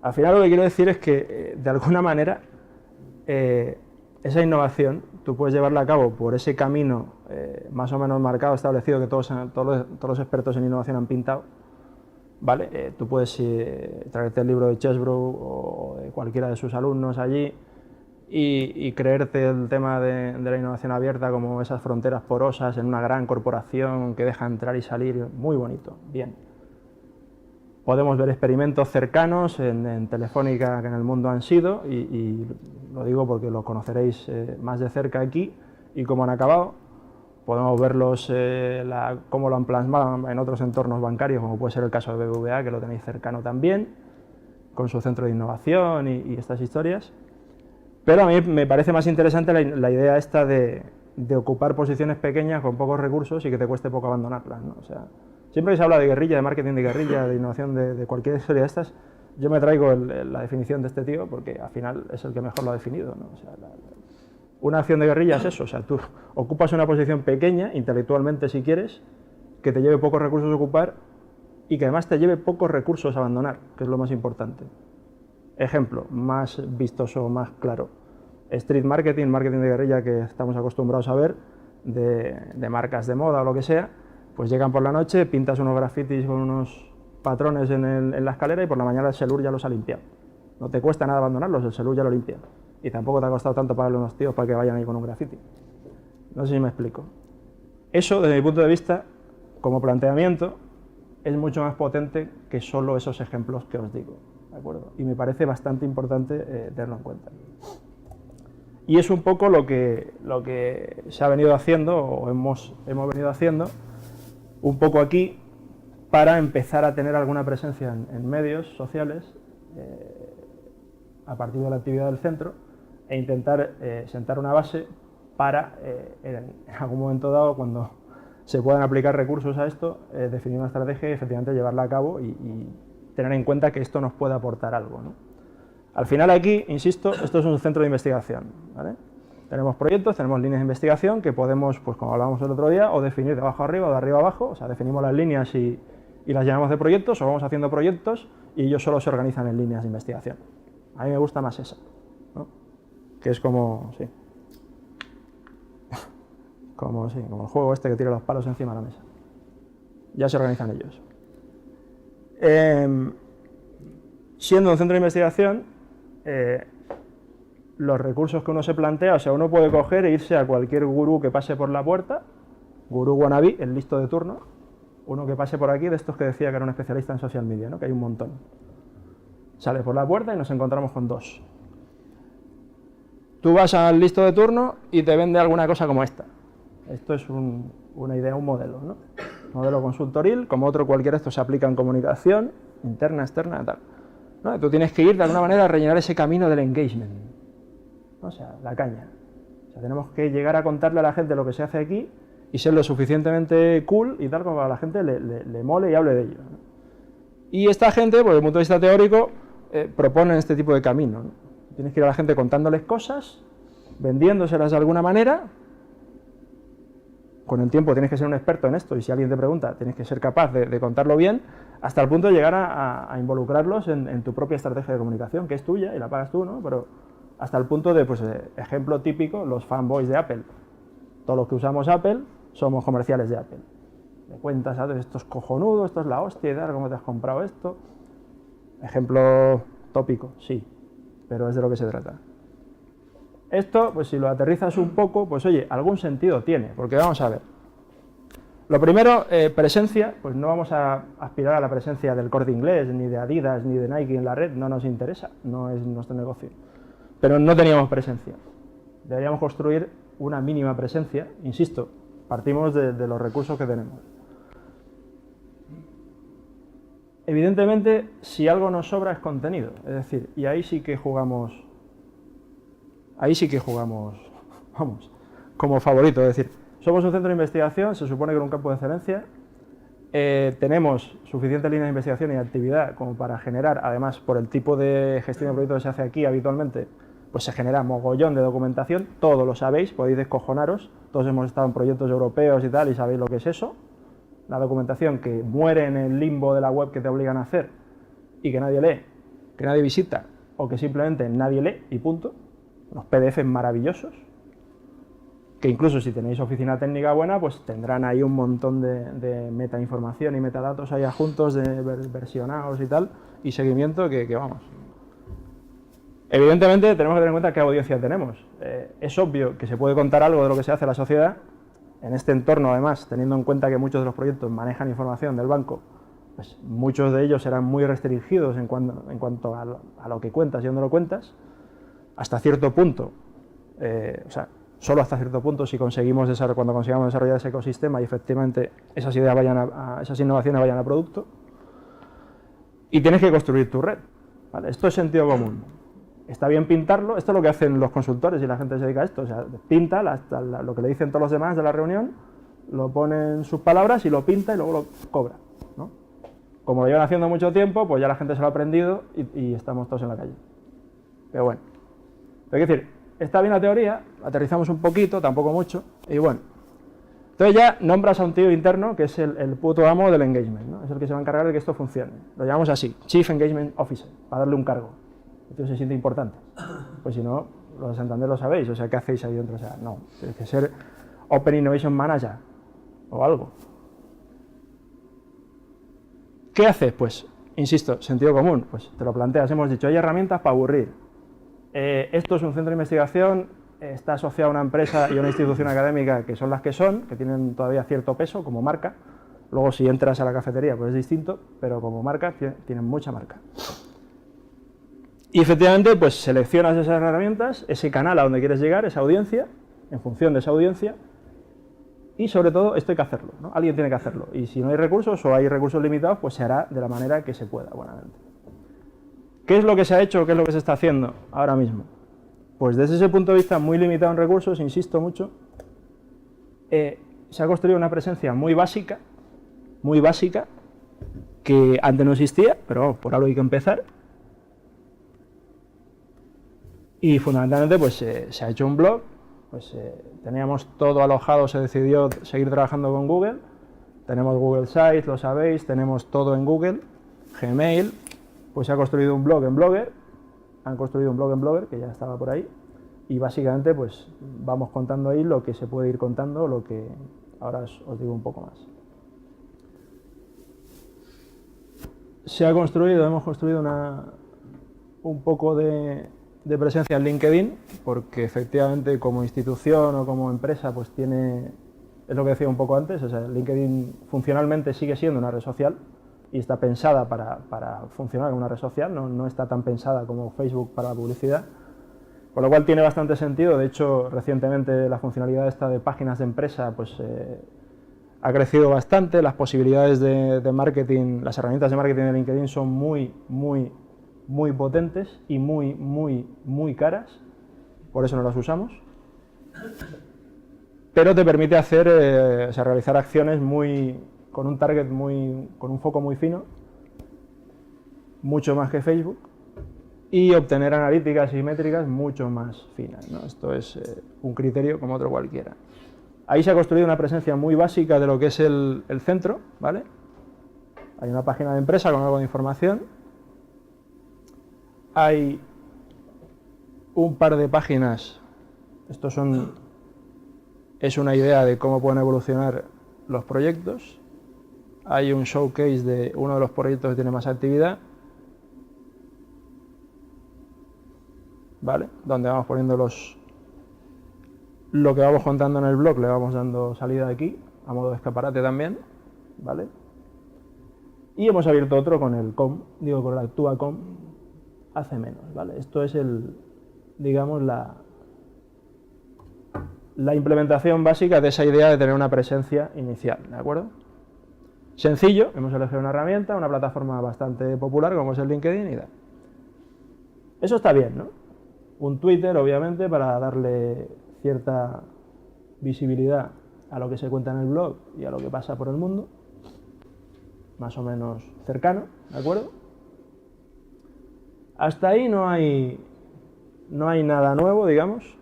Al final lo que quiero decir es que, de alguna manera, esa innovación tú puedes llevarla a cabo por ese camino más o menos marcado, establecido, que todos los expertos en innovación han pintado, ¿vale? Tú puedes traerte el libro de Chesbrough o de cualquiera de sus alumnos allí y creerte el tema de la innovación abierta como esas fronteras porosas en una gran corporación que deja entrar y salir, muy bonito, bien. Podemos ver experimentos cercanos en Telefónica que en el mundo han sido, y lo digo porque lo conoceréis más de cerca aquí y cómo han acabado. Podemos verlos, cómo lo han plasmado en otros entornos bancarios, como puede ser el caso de BBVA, que lo tenéis cercano también, con su centro de innovación y estas historias. Pero a mí me parece más interesante la idea esta de ocupar posiciones pequeñas con pocos recursos y que te cueste poco abandonarlas, ¿no? O sea, siempre que se habla de guerrilla, de marketing de guerrilla, de innovación de cualquier historia de estas, yo me traigo la definición de este tío porque al final es el que mejor lo ha definido, ¿no? O sea, una acción de guerrilla es eso, o sea, tú ocupas una posición pequeña, intelectualmente si quieres, que te lleve pocos recursos a ocupar y que además te lleve pocos recursos a abandonar, que es lo más importante. Ejemplo, más vistoso, más claro. Street marketing, marketing de guerrilla que estamos acostumbrados a ver, de marcas de moda o lo que sea, pues llegan por la noche, pintas unos grafitis con unos patrones en la escalera y por la mañana el Selur ya los ha limpiado. No te cuesta nada abandonarlos, el Selur ya lo limpia. Y tampoco te ha costado tanto pagarle a unos tíos para que vayan ahí con un grafiti. No sé si me explico. Eso, desde mi punto de vista, como planteamiento, es mucho más potente que solo esos ejemplos que os digo, ¿de acuerdo? Y me parece bastante importante tenerlo en cuenta. Y es un poco lo que se ha venido haciendo, o hemos venido haciendo, un poco aquí, para empezar a tener alguna presencia en medios sociales, a partir de la actividad del centro, e intentar sentar una base para, en algún momento dado, cuando se puedan aplicar recursos a esto, definir una estrategia y efectivamente llevarla a cabo y tener en cuenta que esto nos puede aportar algo, ¿no? Al final aquí, insisto, esto es un centro de investigación, ¿vale? Tenemos proyectos, tenemos líneas de investigación que podemos, pues como hablábamos el otro día, o definir de abajo arriba o de arriba abajo, o sea, definimos las líneas y las llenamos de proyectos, o vamos haciendo proyectos y ellos solo se organizan en líneas de investigación. A mí me gusta más esa, ¿no? Que es como, sí, como el juego este que tira los palos encima de la mesa. Ya se organizan ellos. Siendo un centro de investigación, los recursos que uno se plantea, o sea, uno puede coger e irse a cualquier gurú que pase por la puerta, gurú wannabe, el listo de turno, uno que pase por aquí, de estos que decía que era un especialista en social media, ¿no? Que hay un montón. Sale por la puerta y nos encontramos con dos. Tú vas al listo de turno y te vende alguna cosa como esta. Esto es una idea, un modelo, ¿no? Modelo consultoril, como otro cualquiera, esto se aplica en comunicación, interna, externa, tal, ¿no? Tú tienes que ir de alguna manera a rellenar ese camino del engagement, ¿no? O sea, la caña. O sea, tenemos que llegar a contarle a la gente lo que se hace aquí y ser lo suficientemente cool y tal como a la gente le mole y hable de ello, ¿no? Y esta gente, pues, desde el punto de vista teórico, proponen este tipo de camino, ¿no? Tienes que ir a la gente contándoles cosas, vendiéndoselas de alguna manera. Con el tiempo tienes que ser un experto en esto y si alguien te pregunta, tienes que ser capaz de contarlo bien, hasta el punto de llegar a involucrarlos en tu propia estrategia de comunicación, que es tuya y la pagas tú, ¿no? Pero hasta el punto de, pues, ejemplo típico, los fanboys de Apple. Todos los que usamos Apple somos comerciales de Apple. Le cuentas, ¿sabes? Esto es cojonudo, esto es la hostia, ¿cómo te has comprado esto? Ejemplo tópico, sí, pero es de lo que se trata. Esto, pues si lo aterrizas un poco, pues oye, algún sentido tiene, porque vamos a ver. Lo primero, presencia, pues no vamos a aspirar a la presencia del Corte Inglés, ni de Adidas, ni de Nike en la red, no nos interesa, no es nuestro negocio. Pero no teníamos presencia. Deberíamos construir una mínima presencia, insisto, partimos de los recursos que tenemos. Evidentemente, si algo nos sobra es contenido, es decir, y ahí sí que jugamos, vamos, como favorito, es decir, somos un centro de investigación, se supone que en un campo de excelencia, tenemos suficiente línea de investigación y actividad como para generar, además por el tipo de gestión de proyectos que se hace aquí habitualmente, pues se genera mogollón de documentación, todo lo sabéis, podéis descojonaros, todos hemos estado en proyectos europeos y tal y sabéis lo que es eso, la documentación que muere en el limbo de la web que te obligan a hacer y que nadie lee, que nadie visita o que simplemente nadie lee y punto, unos PDFs maravillosos, que incluso si tenéis oficina técnica buena, pues tendrán ahí un montón de metainformación y metadatos ahí adjuntos de versionados y tal, y seguimiento que vamos. Evidentemente tenemos que tener en cuenta qué audiencia tenemos. Es obvio que se puede contar algo de lo que se hace en la sociedad, en este entorno además, teniendo en cuenta que muchos de los proyectos manejan información del banco, pues muchos de ellos serán muy restringidos en cuanto a lo que cuentas y dónde lo cuentas, hasta cierto punto, o sea, solo hasta cierto punto si conseguimos cuando consigamos desarrollar ese ecosistema y efectivamente esas ideas esas innovaciones vayan a producto, y tienes que construir tu red, ¿vale? Esto es sentido común. Está bien pintarlo, esto es lo que hacen los consultores y la gente se dedica a esto, o sea, pinta lo que le dicen todos los demás de la reunión, lo pone en sus palabras y lo pinta y luego lo cobra, ¿no? Como lo llevan haciendo mucho tiempo, pues ya la gente se lo ha aprendido y estamos todos en la calle. Pero bueno, hay que decir, está bien la teoría, aterrizamos un poquito, tampoco mucho, y bueno. Entonces ya nombras a un tío interno que es el puto amo del engagement, ¿no? Es el que se va a encargar de que esto funcione. Lo llamamos así, Chief Engagement Officer, para darle un cargo. El tío se siente importante. Pues si no, los de Santander lo sabéis, o sea, ¿qué hacéis ahí dentro? O sea, no, tiene que ser Open Innovation Manager o algo. ¿Qué haces? Pues, insisto, sentido común, pues te lo planteas, hemos dicho, hay herramientas para aburrir. Esto es un centro de investigación, está asociado a una empresa y a una institución académica que son las que son, que tienen todavía cierto peso como marca. Luego si entras a la cafetería pues es distinto, pero como marca tienen mucha marca. Y efectivamente pues seleccionas esas herramientas, ese canal a donde quieres llegar, esa audiencia, en función de esa audiencia, y sobre todo esto hay que hacerlo, ¿no? Alguien tiene que hacerlo, y si no hay recursos o hay recursos limitados, pues se hará de la manera que se pueda, buenamente. ¿Qué es lo que se ha hecho? ¿Qué es lo que se está haciendo ahora mismo? Pues desde ese punto de vista muy limitado en recursos, insisto mucho, se ha construido una presencia muy básica, que antes no existía, pero vamos, por algo hay que empezar. Y fundamentalmente pues se ha hecho un blog, pues teníamos todo alojado, se decidió seguir trabajando con Google, tenemos Google Sites, lo sabéis, tenemos todo en Google, Gmail, pues se ha construido un blog en Blogger, han construido un blog en Blogger, que ya estaba por ahí, y básicamente pues vamos contando ahí lo que se puede ir contando, lo que ahora os digo un poco más. Hemos construido un poco de presencia en LinkedIn, porque efectivamente como institución o como empresa pues es lo que decía un poco antes, o sea, LinkedIn funcionalmente sigue siendo una red social y está pensada para funcionar como una red social, no está tan pensada como Facebook para la publicidad, con lo cual tiene bastante sentido. De hecho, recientemente la funcionalidad esta de páginas de empresa pues ha crecido bastante, las posibilidades de marketing, las herramientas de marketing de LinkedIn son muy potentes y muy caras, por eso no las usamos, pero te permite realizar acciones con un target con un foco muy fino, mucho más que Facebook, y obtener analíticas y métricas mucho más finas, ¿no? Esto es un criterio como otro cualquiera. Ahí se ha construido una presencia muy básica de lo que es el centro, ¿vale? Hay una página de empresa con algo de información. Hay un par de páginas, es una idea de cómo pueden evolucionar los proyectos. Hay un showcase de uno de los proyectos que tiene más actividad, ¿vale? Donde vamos poniendo lo que vamos contando en el blog, le vamos dando salida aquí, a modo de escaparate también, ¿vale? Y hemos abierto otro con el com, con el ActuaCom, hace menos, ¿vale? Esto es digamos, la implementación básica de esa idea de tener una presencia inicial, ¿de acuerdo? Sencillo, hemos elegido una herramienta, una plataforma bastante popular como es el LinkedIn y tal. Eso está bien, ¿no? Un Twitter, obviamente, para darle cierta visibilidad a lo que se cuenta en el blog y a lo que pasa por el mundo, más o menos cercano, ¿de acuerdo? Hasta ahí no hay nada nuevo, digamos.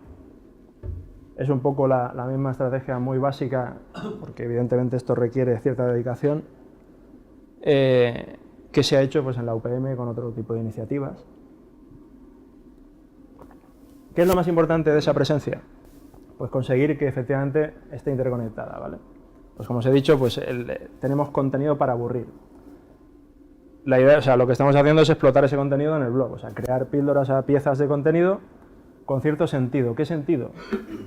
Es un poco la misma estrategia muy básica, porque evidentemente esto requiere cierta dedicación, que se ha hecho pues, en la UPM con otro tipo de iniciativas. ¿Qué es lo más importante de esa presencia? Pues conseguir que efectivamente esté interconectada, ¿vale? Pues como os he dicho, pues tenemos contenido para aburrir. La idea, o sea, lo que estamos haciendo es explotar ese contenido en el blog, o sea, crear píldoras a piezas de contenido con cierto sentido. ¿Qué sentido?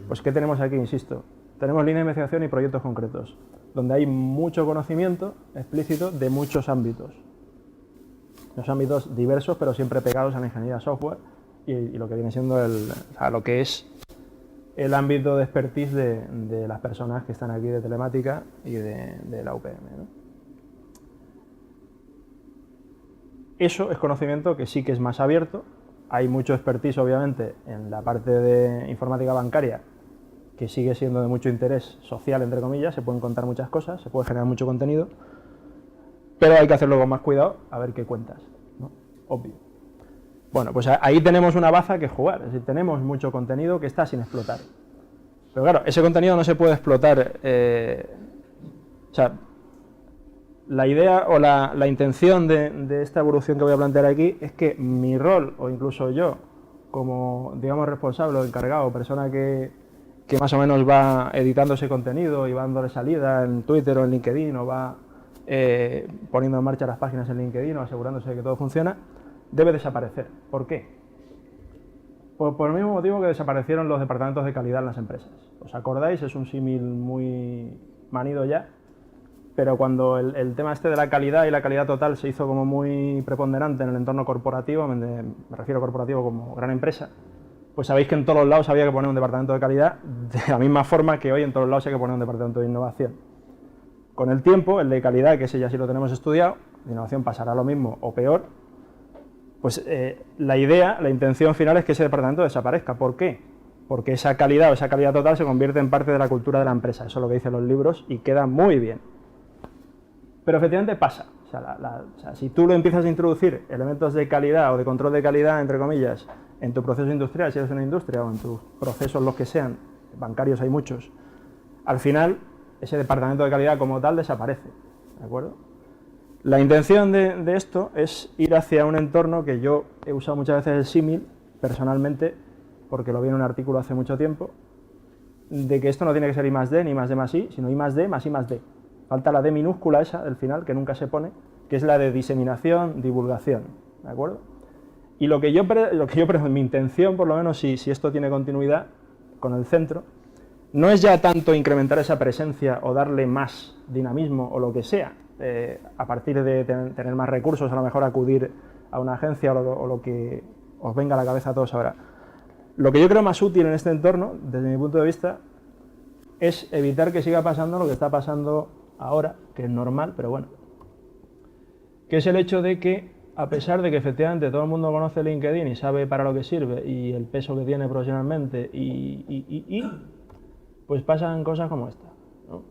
Pues ¿qué tenemos aquí? Insisto, tenemos línea de investigación y proyectos concretos, donde hay mucho conocimiento explícito de muchos ámbitos. Los ámbitos diversos, pero siempre pegados a la ingeniería software y lo que viene siendo lo que es el ámbito de expertise de las personas que están aquí de telemática y de la UPM, ¿no? Eso es conocimiento que sí que es más abierto. Hay mucho expertise, obviamente, en la parte de informática bancaria, que sigue siendo de mucho interés social, entre comillas. Se pueden contar muchas cosas, se puede generar mucho contenido, pero hay que hacerlo con más cuidado, a ver qué cuentas, ¿no? Obvio. Bueno, pues ahí tenemos una baza que jugar, es decir, tenemos mucho contenido que está sin explotar. Pero claro, ese contenido no se puede explotar, o sea, la idea o la intención de esta evolución que voy a plantear aquí es que mi rol, o incluso yo, como, digamos, responsable o encargado, persona que que más o menos va editando ese contenido y va dándole salida en Twitter o en LinkedIn, o va poniendo en marcha las páginas en LinkedIn o asegurándose de que todo funciona, debe desaparecer. ¿Por qué? Por el mismo motivo que desaparecieron los departamentos de calidad en las empresas. ¿Os acordáis? Es un símil muy manido ya, pero cuando el tema este de la calidad y la calidad total se hizo como muy preponderante en el entorno corporativo, me refiero a corporativo como gran empresa, pues sabéis que en todos los lados había que poner un departamento de calidad, de la misma forma que hoy en todos los lados hay que poner un departamento de innovación. Con el tiempo, el de calidad, que ese ya sí lo tenemos estudiado, de innovación pasará lo mismo o peor, pues la idea, la intención final es que ese departamento desaparezca. ¿Por qué? Porque esa calidad o esa calidad total se convierte en parte de la cultura de la empresa, eso es lo que dicen los libros y queda muy bien. Pero efectivamente pasa. O sea, si tú lo empiezas a introducir elementos de calidad o de control de calidad, entre comillas, en tu proceso industrial, si eres una industria, o en tus procesos, los que sean, bancarios hay muchos, al final ese departamento de calidad como tal desaparece, ¿de acuerdo? La intención de esto es ir hacia un entorno que yo he usado muchas veces el símil, personalmente, porque lo vi en un artículo hace mucho tiempo, de que esto no tiene que ser I+D ni I+D más I, sino I+D más I+D. Falta la D minúscula esa del final, que nunca se pone, que es la de diseminación, divulgación, ¿de acuerdo? Y mi intención, por lo menos, si esto tiene continuidad con el centro, no es ya tanto incrementar esa presencia o darle más dinamismo o lo que sea, a partir de tener más recursos, a lo mejor acudir a una agencia o lo que os venga a la cabeza a todos ahora. Lo que yo creo más útil en este entorno, desde mi punto de vista, es evitar que siga pasando lo que está pasando ahora, que es normal, pero bueno, que es el hecho de que, a pesar de que efectivamente todo el mundo conoce LinkedIn y sabe para lo que sirve y el peso que tiene profesionalmente pues pasan cosas como esta, ¿no?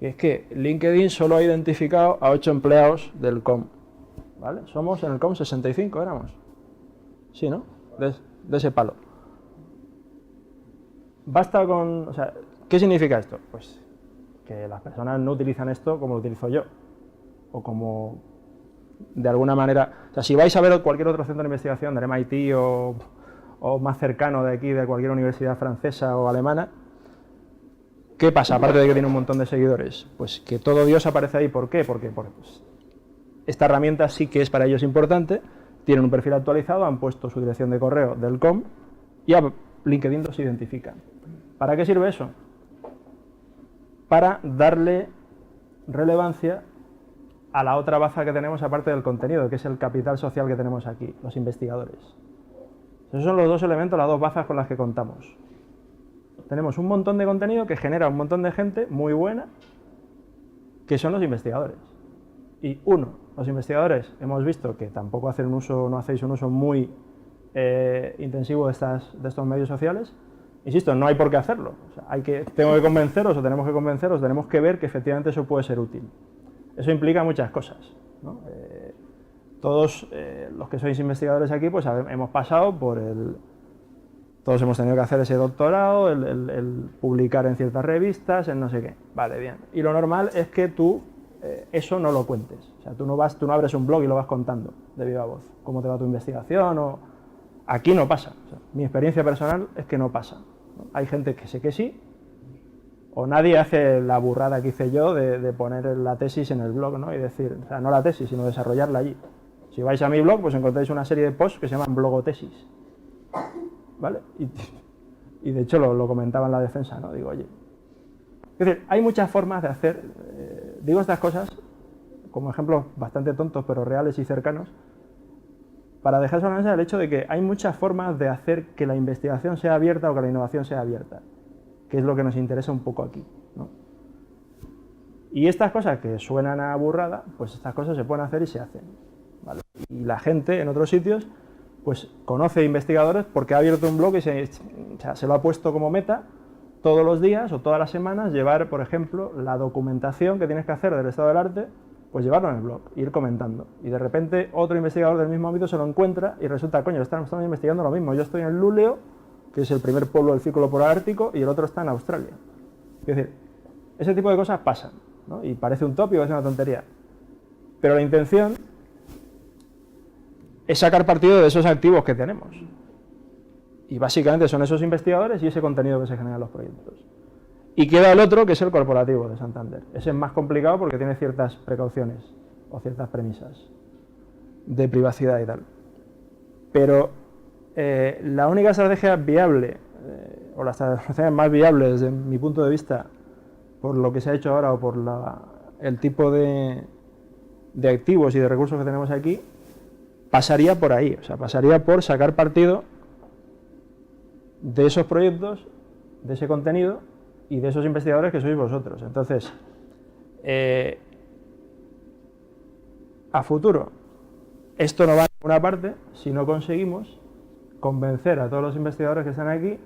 Y es que LinkedIn solo ha identificado a 8 empleados del COM, ¿vale? Somos en el COM 65, éramos. Sí, ¿no? De ese palo. Basta con... O sea, ¿qué significa esto? Pues que las personas no utilizan esto como lo utilizo yo, o como de alguna manera... O sea, si vais a ver cualquier otro centro de investigación del MIT o más cercano de aquí, de cualquier universidad francesa o alemana, ¿qué pasa? Aparte de que tiene un montón de seguidores, pues que todo Dios aparece ahí. ¿Por qué? Porque pues, esta herramienta sí que es para ellos importante, tienen un perfil actualizado, han puesto su dirección de correo del COM y a LinkedIn los identifican. ¿Para qué sirve eso? Para darle relevancia a la otra baza que tenemos aparte del contenido, que es el capital social que tenemos aquí, los investigadores. Esos son los dos elementos, las dos bazas con las que contamos. Tenemos un montón de contenido que genera un montón de gente muy buena, que son los investigadores. Y los investigadores hemos visto que tampoco no hacéis un uso muy intensivo de estos medios sociales. Insisto, no hay por qué hacerlo. O sea, tengo que convenceros o tenemos que convenceros, tenemos que ver que efectivamente eso puede ser útil. Eso implica muchas cosas, ¿no? Todos los que sois investigadores aquí, pues hemos pasado por todos hemos tenido que hacer ese doctorado, el publicar en ciertas revistas, en no sé qué. Vale, bien. Y lo normal es que tú eso no lo cuentes. O sea, tú no abres un blog y lo vas contando de viva voz. ¿Cómo te va tu investigación? Aquí no pasa. O sea, mi experiencia personal es que no pasa, ¿no? Hay gente que sé que sí, o nadie hace la burrada que hice yo de poner la tesis en el blog, ¿no? Y decir, o sea, no la tesis, sino desarrollarla allí. Si vais a mi blog, pues encontráis una serie de posts que se llaman blogotesis, ¿vale? Y de hecho lo comentaba en la defensa, ¿no? Digo, oye, es decir, hay muchas formas de hacer, digo estas cosas como ejemplos bastante tontos, pero reales y cercanos, para dejar sobre la mesa el hecho de que hay muchas formas de hacer que la investigación sea abierta o que la innovación sea abierta, que es lo que nos interesa un poco aquí, ¿no? Y estas cosas que suenan a burrada, pues estas cosas se pueden hacer y se hacen, ¿vale? Y la gente en otros sitios pues conoce investigadores porque ha abierto un blog y se lo ha puesto como meta todos los días o todas las semanas llevar, por ejemplo, la documentación que tienes que hacer del estado del arte, pues llevarlo en el blog, ir comentando. Y de repente otro investigador del mismo ámbito se lo encuentra y resulta, coño, estamos investigando lo mismo. Yo estoy en Lúleo, que es el primer pueblo del Círculo Polar Ártico, y el otro está en Australia. Es decir, ese tipo de cosas pasan, ¿no? Y parece un tópico, es una tontería. Pero la intención es sacar partido de esos activos que tenemos. Y básicamente son esos investigadores y ese contenido que se genera en los proyectos. Y queda el otro, que es el corporativo de Santander. Ese es más complicado porque tiene ciertas precauciones o ciertas premisas de privacidad y tal. Pero la única estrategia viable, o las estrategias más viables desde mi punto de vista, por lo que se ha hecho ahora o por el tipo de activos y de recursos que tenemos aquí, pasaría por ahí. O sea, pasaría por sacar partido de esos proyectos, de ese contenido y de esos investigadores que sois vosotros. Entonces, a futuro, esto no va a ninguna parte si no conseguimos convencer a todos los investigadores que están aquí,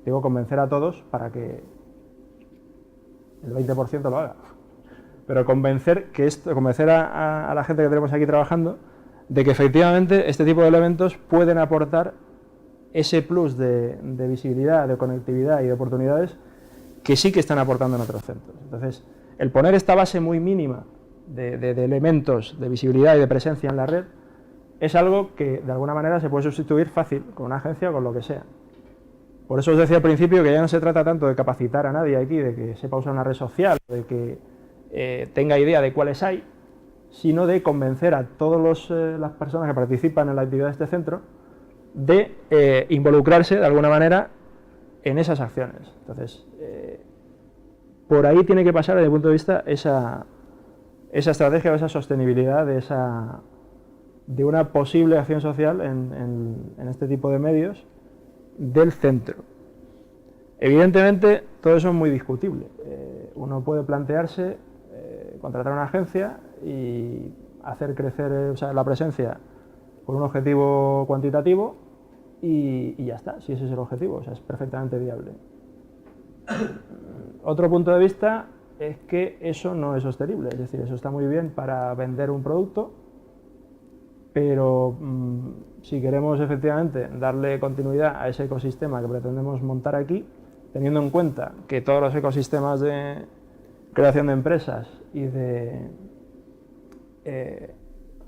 digo convencer a todos para que el 20% lo haga, pero convencer a la gente que tenemos aquí trabajando de que efectivamente este tipo de elementos pueden aportar ese plus de visibilidad, de conectividad y de oportunidades que sí que están aportando en otros centros. Entonces, el poner esta base muy mínima de elementos de visibilidad y de presencia en la red es algo que de alguna manera se puede sustituir fácil con una agencia o con lo que sea. Por eso os decía al principio que ya no se trata tanto de capacitar a nadie aquí, de que sepa usar una red social, de que tenga idea de cuáles hay, sino de convencer a todas las personas que participan en la actividad de este centro de involucrarse de alguna manera en esas acciones. Entonces, por ahí tiene que pasar, desde mi punto de vista, esa estrategia o esa sostenibilidad de una posible acción social en este tipo de medios del centro. Evidentemente, todo eso es muy discutible. Uno puede plantearse contratar una agencia y hacer crecer la presencia por un objetivo cuantitativo y ya está, si ese es el objetivo, o sea, es perfectamente viable. Otro punto de vista es que eso no es sostenible, es decir, eso está muy bien para vender un producto, pero si queremos efectivamente darle continuidad a ese ecosistema que pretendemos montar aquí, teniendo en cuenta que todos los ecosistemas de creación de empresas y de,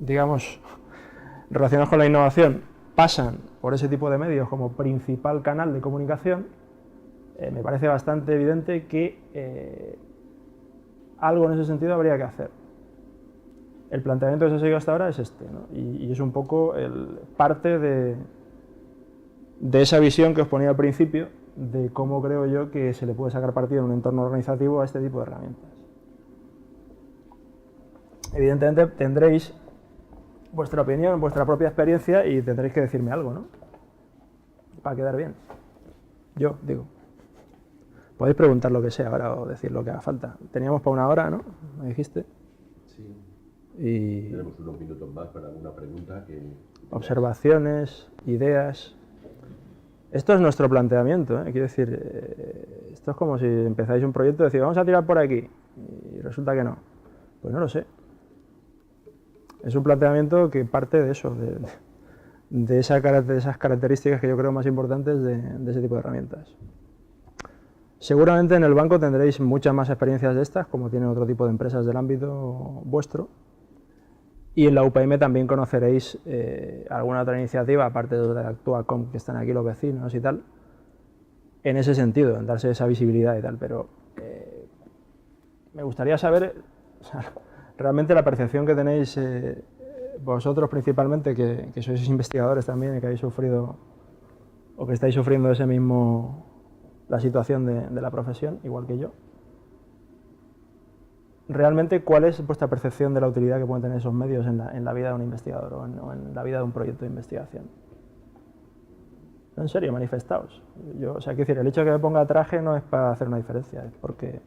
digamos, relacionados con la innovación, pasan por ese tipo de medios como principal canal de comunicación, me parece bastante evidente que algo en ese sentido habría que hacer. El planteamiento que se ha seguido hasta ahora es este, ¿no? Y es un poco parte de esa visión que os ponía al principio de cómo creo yo que se le puede sacar partido en un entorno organizativo a este tipo de herramientas. Evidentemente tendréis vuestra opinión, vuestra propia experiencia y tendréis que decirme algo, ¿no? Para quedar bien. Yo digo. Podéis preguntar lo que sea ahora o decir lo que haga falta. Teníamos para 1 hora, ¿no? ¿Me dijiste? Sí. Y tenemos unos minutos más para alguna pregunta que... Observaciones, ideas. Esto es nuestro planteamiento, ¿eh? Quiero decir, esto es como si empezáis un proyecto y decís, vamos a tirar por aquí, y resulta que no. Pues no lo sé. Es un planteamiento que parte de eso, de esas características que yo creo más importantes de ese tipo de herramientas. Seguramente en el banco tendréis muchas más experiencias de estas, como tienen otro tipo de empresas del ámbito vuestro. Y en la UPM también conoceréis alguna otra iniciativa, aparte de la Actuacom, que están aquí los vecinos y tal, en ese sentido, en darse esa visibilidad y tal. Pero me gustaría saber, o sea, realmente la percepción que tenéis vosotros principalmente, que sois investigadores también y que habéis sufrido o que estáis sufriendo ese mismo, la situación de la profesión, igual que yo. Realmente, ¿cuál es vuestra percepción de la utilidad que pueden tener esos medios en la vida de un investigador o en la vida de un proyecto de investigación? En serio, manifestaos. Yo, o sea, quiero decir, el hecho de que me ponga traje no es para hacer una diferencia, es porque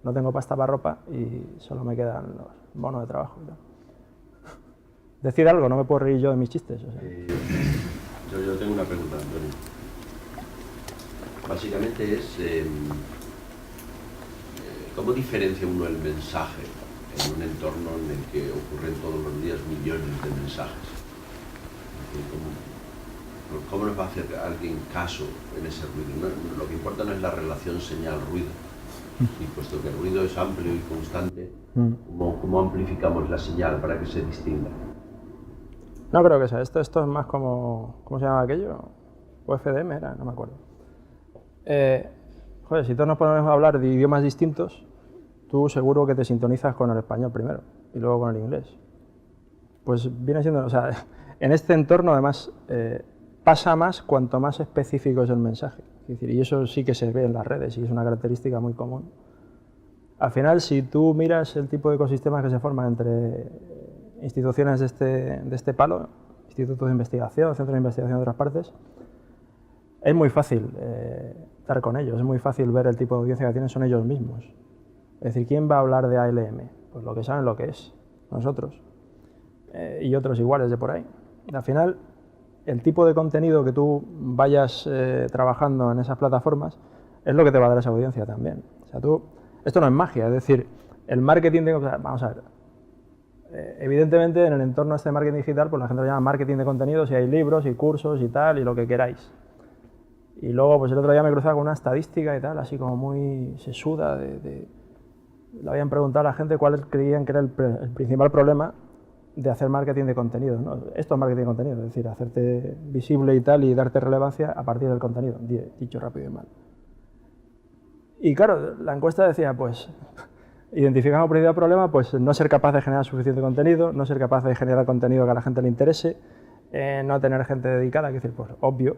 no tengo pasta para ropa y solo me quedan los bonos de trabajo. Decid algo, no me puedo reír yo de mis chistes. O sea. Yo tengo una pregunta, Antonio. Básicamente es... ¿cómo diferencia uno el mensaje en un entorno en el que ocurren todos los días millones de mensajes? ¿Cómo nos va a hacer alguien caso en ese ruido? No, lo que importa no es la relación señal-ruido, y puesto que el ruido es amplio y constante, ¿cómo amplificamos la señal para que se distinga? No creo que sea esto es más como... ¿Cómo se llama aquello? o FDM era, no me acuerdo. Joder, si todos nos ponemos a hablar de idiomas distintos, tú seguro que te sintonizas con el español primero y luego con el inglés. Pues viene siendo, o sea, en este entorno además pasa más cuanto más específico es el mensaje. Es decir, y eso sí que se ve en las redes y es una característica muy común. Al final, si tú miras el tipo de ecosistemas que se forman entre instituciones de este palo, institutos de investigación, centros de investigación de otras partes, es muy fácil estar con ellos, es muy fácil ver el tipo de audiencia que tienen, son ellos mismos. Es decir, ¿quién va a hablar de ALM? Pues lo que saben lo que es, nosotros. Y otros iguales de por ahí. Al final, el tipo de contenido que tú vayas trabajando en esas plataformas es lo que te va a dar esa audiencia también. O sea, esto no es magia, es decir, el marketing de... Vamos a ver, evidentemente en el entorno este de marketing digital, pues la gente lo llama marketing de contenidos y hay libros y cursos y tal, y lo que queráis. Y luego, pues el otro día me cruzaba con una estadística y tal, así como muy sesuda. Le habían preguntado a la gente cuál creían que era el principal problema de hacer marketing de contenido, ¿no? Esto es marketing de contenido, es decir, hacerte visible y tal y darte relevancia a partir del contenido, dicho rápido y mal. Y claro, la encuesta decía, pues, identificamos el principal problema, pues no ser capaz de generar suficiente contenido, no ser capaz de generar contenido que a la gente le interese, no tener gente dedicada, es decir, pues obvio,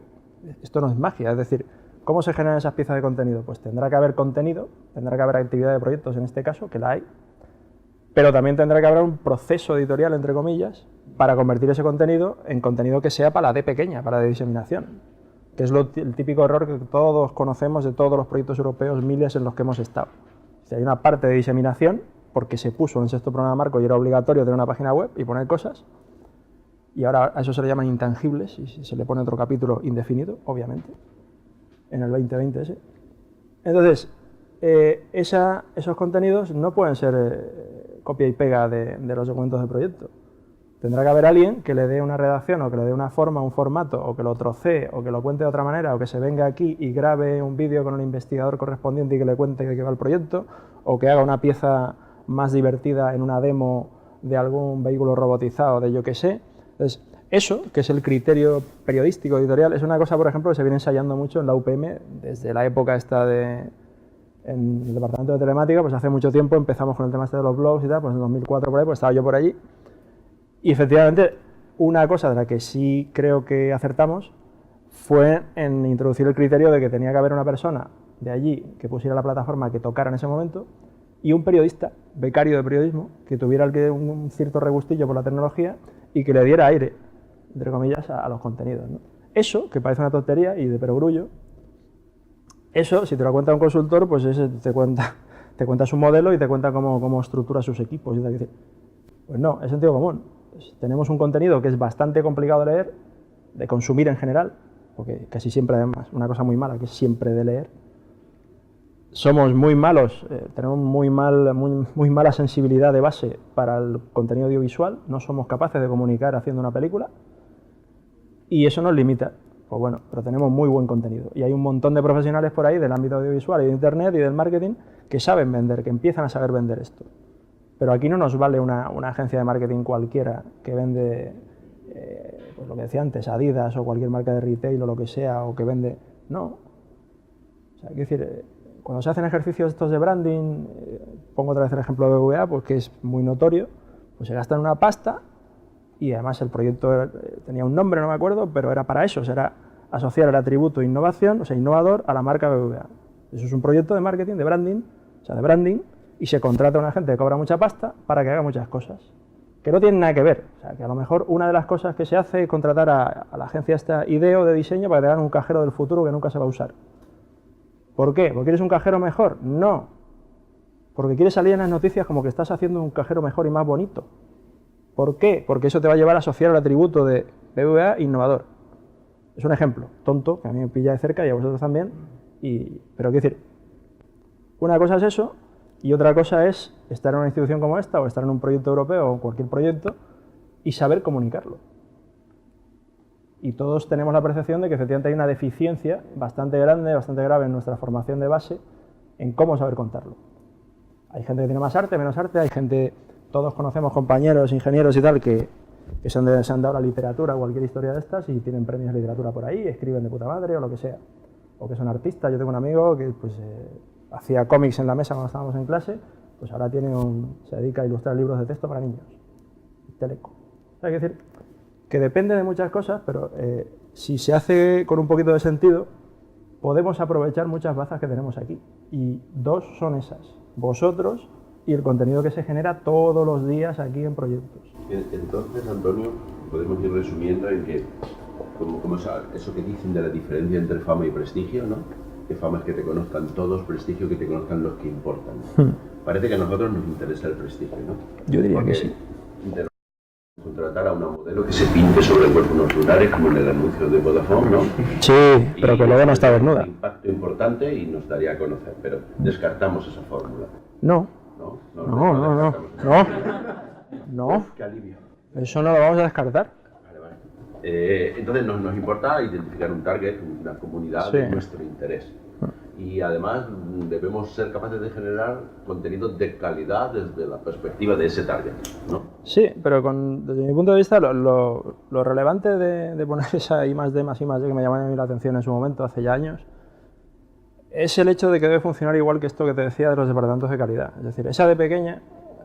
esto no es magia, es decir, ¿cómo se generan esas piezas de contenido? Pues tendrá que haber contenido, tendrá que haber actividad de proyectos en este caso, que la hay, pero también tendrá que haber un proceso editorial, entre comillas, para convertir ese contenido en contenido que sea para la D pequeña, para la de diseminación, que es el típico error que todos conocemos de todos los proyectos europeos, miles en los que hemos estado. O sea, hay una parte de diseminación, porque se puso en el sexto programa marco y era obligatorio tener una página web y poner cosas, y ahora a eso se le llaman intangibles y se le pone otro capítulo indefinido, obviamente, en el 2020 ese. Entonces, esos contenidos no pueden ser copia y pega de los documentos del proyecto. Tendrá que haber alguien que le dé una redacción o que le dé una forma, un formato, o que lo trocee, o que lo cuente de otra manera, o que se venga aquí y grabe un vídeo con el investigador correspondiente y que le cuente de qué va el proyecto, o que haga una pieza más divertida en una demo de algún vehículo robotizado, de yo qué sé. Entonces, eso, que es el criterio periodístico editorial, es una cosa, por ejemplo, que se viene ensayando mucho en la UPM desde la época esta en el departamento de telemática, pues hace mucho tiempo empezamos con el tema este de los blogs y tal, pues en 2004 por ahí, pues estaba yo por allí. Y efectivamente, una cosa de la que sí creo que acertamos fue en introducir el criterio de que tenía que haber una persona de allí que pusiera la plataforma que tocara en ese momento y un periodista, becario de periodismo, que tuviera un cierto regustillo por la tecnología y que le diera aire, entre comillas, a los contenidos, ¿no? Eso, que parece una tontería y de perogrullo, eso, si te lo cuenta un consultor, pues ese te cuenta su modelo y te cuenta cómo estructura sus equipos. Y tal. Pues no, es sentido común. Pues tenemos un contenido que es bastante complicado de leer, de consumir en general, porque casi siempre además, una cosa muy mala que es siempre de leer. Somos muy malos, tenemos muy mala sensibilidad de base para el contenido audiovisual, no somos capaces de comunicar haciendo una película y eso nos limita. Pues bueno, pero tenemos muy buen contenido y hay un montón de profesionales por ahí del ámbito audiovisual y de internet y del marketing que saben vender, que empiezan a saber vender esto. Pero aquí no nos vale una agencia de marketing cualquiera que vende, pues lo que decía antes, Adidas o cualquier marca de retail o lo que sea, o que vende... No. O sea, quiero decir, cuando se hacen ejercicios estos de branding, pongo otra vez el ejemplo de BBVA, pues que es muy notorio, pues se gastan una pasta y además el proyecto tenía un nombre, no me acuerdo, pero era para eso, era asociar el atributo innovación, o sea, innovador, a la marca BBVA. Eso es un proyecto de marketing, de branding, o sea, de branding, y se contrata a una gente que cobra mucha pasta para que haga muchas cosas, que no tienen nada que ver. O sea, que a lo mejor una de las cosas que se hace es contratar a la agencia esta IDEO de diseño para que te hagan un cajero del futuro que nunca se va a usar. ¿Por qué? ¿Porque quieres un cajero mejor? No. Porque quieres salir en las noticias como que estás haciendo un cajero mejor y más bonito. ¿Por qué? Porque eso te va a llevar a asociar el atributo de BBVA innovador. Es un ejemplo tonto, que a mí me pilla de cerca y a vosotros también, pero quiero decir, una cosa es eso y otra cosa es estar en una institución como esta o estar en un proyecto europeo o cualquier proyecto y saber comunicarlo. Y todos tenemos la percepción de que efectivamente hay una deficiencia bastante grande, bastante grave en nuestra formación de base en cómo saber contarlo. Hay gente que tiene más arte, menos arte, hay gente, todos conocemos compañeros, ingenieros y tal, que que se han dado la literatura o cualquier historia de estas y tienen premios de literatura por ahí, escriben de puta madre o lo que sea. O que son artistas. Yo tengo un amigo que pues, hacía cómics en la mesa cuando estábamos en clase, pues ahora se dedica a ilustrar libros de texto para niños. Teleco. Hay que decir que depende de muchas cosas, pero si se hace con un poquito de sentido, podemos aprovechar muchas bazas que tenemos aquí. Y dos son esas, vosotros y el contenido que se genera todos los días aquí en proyectos. Entonces, Antonio, podemos ir resumiendo en que, como eso que dicen de la diferencia entre fama y prestigio, ¿no? Que fama es que te conozcan todos, prestigio que te conozcan los que importan. Parece que a nosotros nos interesa el prestigio, ¿no? Yo diría que sí. Contratar a una modelo que se pinte sobre el cuerpo unos lunares, como en el anuncio de Vodafone, ¿no? Sí, pero que luego no está desnuda. Un impacto importante y nos daría a conocer, pero descartamos esa fórmula. No. No. Qué alivio. Eso no lo vamos a descartar. Vale. Entonces nos importa identificar un target, una comunidad de nuestro interés. Y además debemos ser capaces de generar contenido de calidad desde la perspectiva de ese target, ¿no? Sí, pero desde mi punto de vista lo relevante de poner esa I+D que me llamó a mí la atención en su momento, hace ya años, es el hecho de que debe funcionar igual que esto que te decía de los departamentos de calidad. Es decir, esa de pequeña,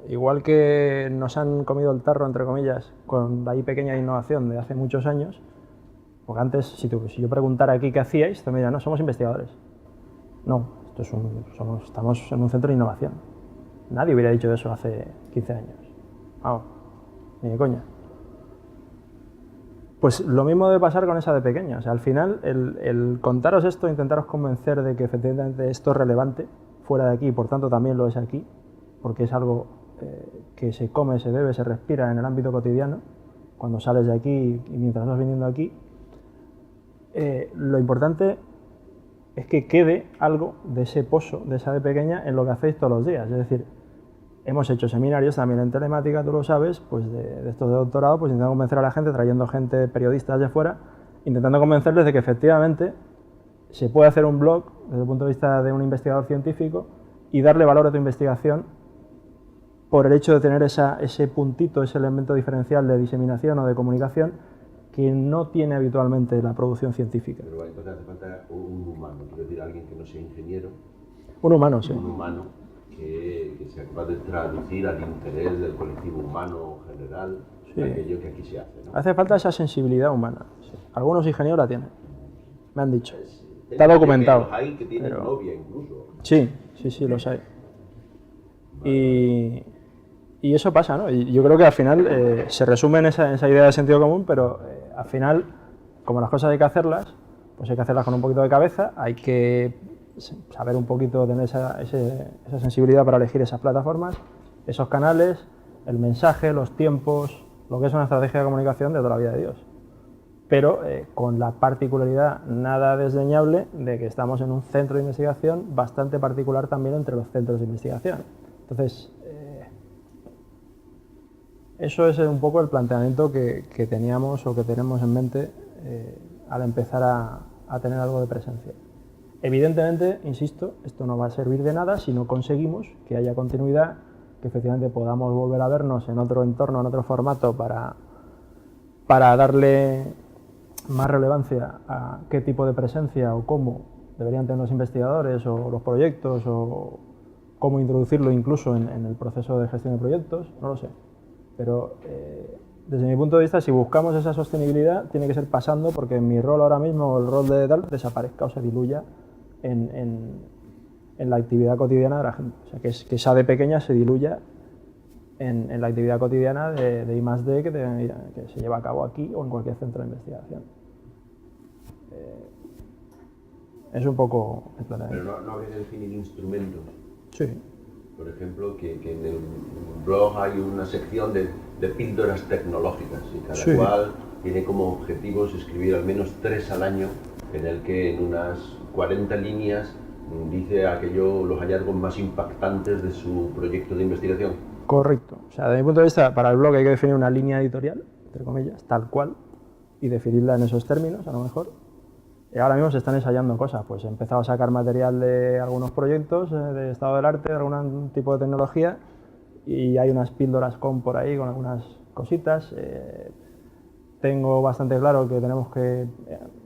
igual que nos han comido el tarro, entre comillas, con la I pequeña de innovación de hace muchos años, porque antes, si yo preguntara aquí qué hacíais, te me dirán, no, somos investigadores. No, estamos en un centro de innovación. Nadie hubiera dicho eso hace 15 años. Vamos, ni de coña. Pues lo mismo debe pasar con esa de pequeña. O sea, al final, el contaros esto, intentaros convencer de que efectivamente esto es relevante fuera de aquí y por tanto también lo es aquí, porque es algo que se come, se bebe, se respira en el ámbito cotidiano, cuando sales de aquí y mientras vas viniendo aquí. Lo importante es que quede algo de ese pozo, de esa de pequeña, en lo que hacéis todos los días. Es decir, hemos hecho seminarios también en telemática, tú lo sabes, pues de estos de doctorado, pues intentando convencer a la gente, trayendo gente, periodistas de fuera, intentando convencerles de que efectivamente se puede hacer un blog desde el punto de vista de un investigador científico y darle valor a tu investigación por el hecho de tener ese puntito, ese elemento diferencial de diseminación o de comunicación que no tiene habitualmente la producción científica. Pero entonces hace falta un humano, quiero decir, alguien que no sea ingeniero. Un humano, sí. Un humano que sea capaz de traducir al interés del colectivo humano general, sí, aquello que aquí se hace, ¿no? Hace falta esa sensibilidad humana. Sí. Algunos ingenieros la tienen, me han dicho. Está documentado. Los hay que tienen novia incluso. Sí, los hay. Y eso pasa, ¿no? Y yo creo que al final se resume en esa idea de sentido común, pero al final, como las cosas hay que hacerlas, pues hay que hacerlas con un poquito de cabeza, hay que saber un poquito, tener esa sensibilidad para elegir esas plataformas, esos canales, el mensaje, los tiempos, lo que es una estrategia de comunicación de toda la vida de Dios. Pero con la particularidad nada desdeñable de que estamos en un centro de investigación bastante particular también entre los centros de investigación. Entonces, eso es un poco el planteamiento que teníamos o que tenemos en mente al empezar a tener algo de presencia. Evidentemente, insisto, esto no va a servir de nada si no conseguimos que haya continuidad, que efectivamente podamos volver a vernos en otro entorno, en otro formato para darle más relevancia a qué tipo de presencia o cómo deberían tener los investigadores o los proyectos o cómo introducirlo incluso en el proceso de gestión de proyectos, no lo sé. Pero desde mi punto de vista, si buscamos esa sostenibilidad, tiene que ser pasando porque mi rol ahora mismo, o el rol de tal, desaparezca o se diluya en la actividad cotidiana de la gente. O sea, que esa de pequeña se diluya en la actividad cotidiana de I+D que se lleva a cabo aquí o en cualquier centro de investigación. Es un poco el planteamiento. Pero no habría que definir instrumentos. Sí. Por ejemplo, que en el blog hay una sección de píldoras tecnológicas y cada cual tiene como objetivos escribir al menos 3 al año, en el que en unas 40 líneas dice los hallazgos más impactantes de su proyecto de investigación. Correcto. O sea, desde mi punto de vista, para el blog hay que definir una línea editorial, entre comillas, tal cual, y definirla en esos términos, a lo mejor. Y ahora mismo se están ensayando cosas, pues he empezado a sacar material de algunos proyectos de estado del arte, de algún tipo de tecnología, y hay unas píldoras por ahí con algunas cositas. Tengo bastante claro que tenemos que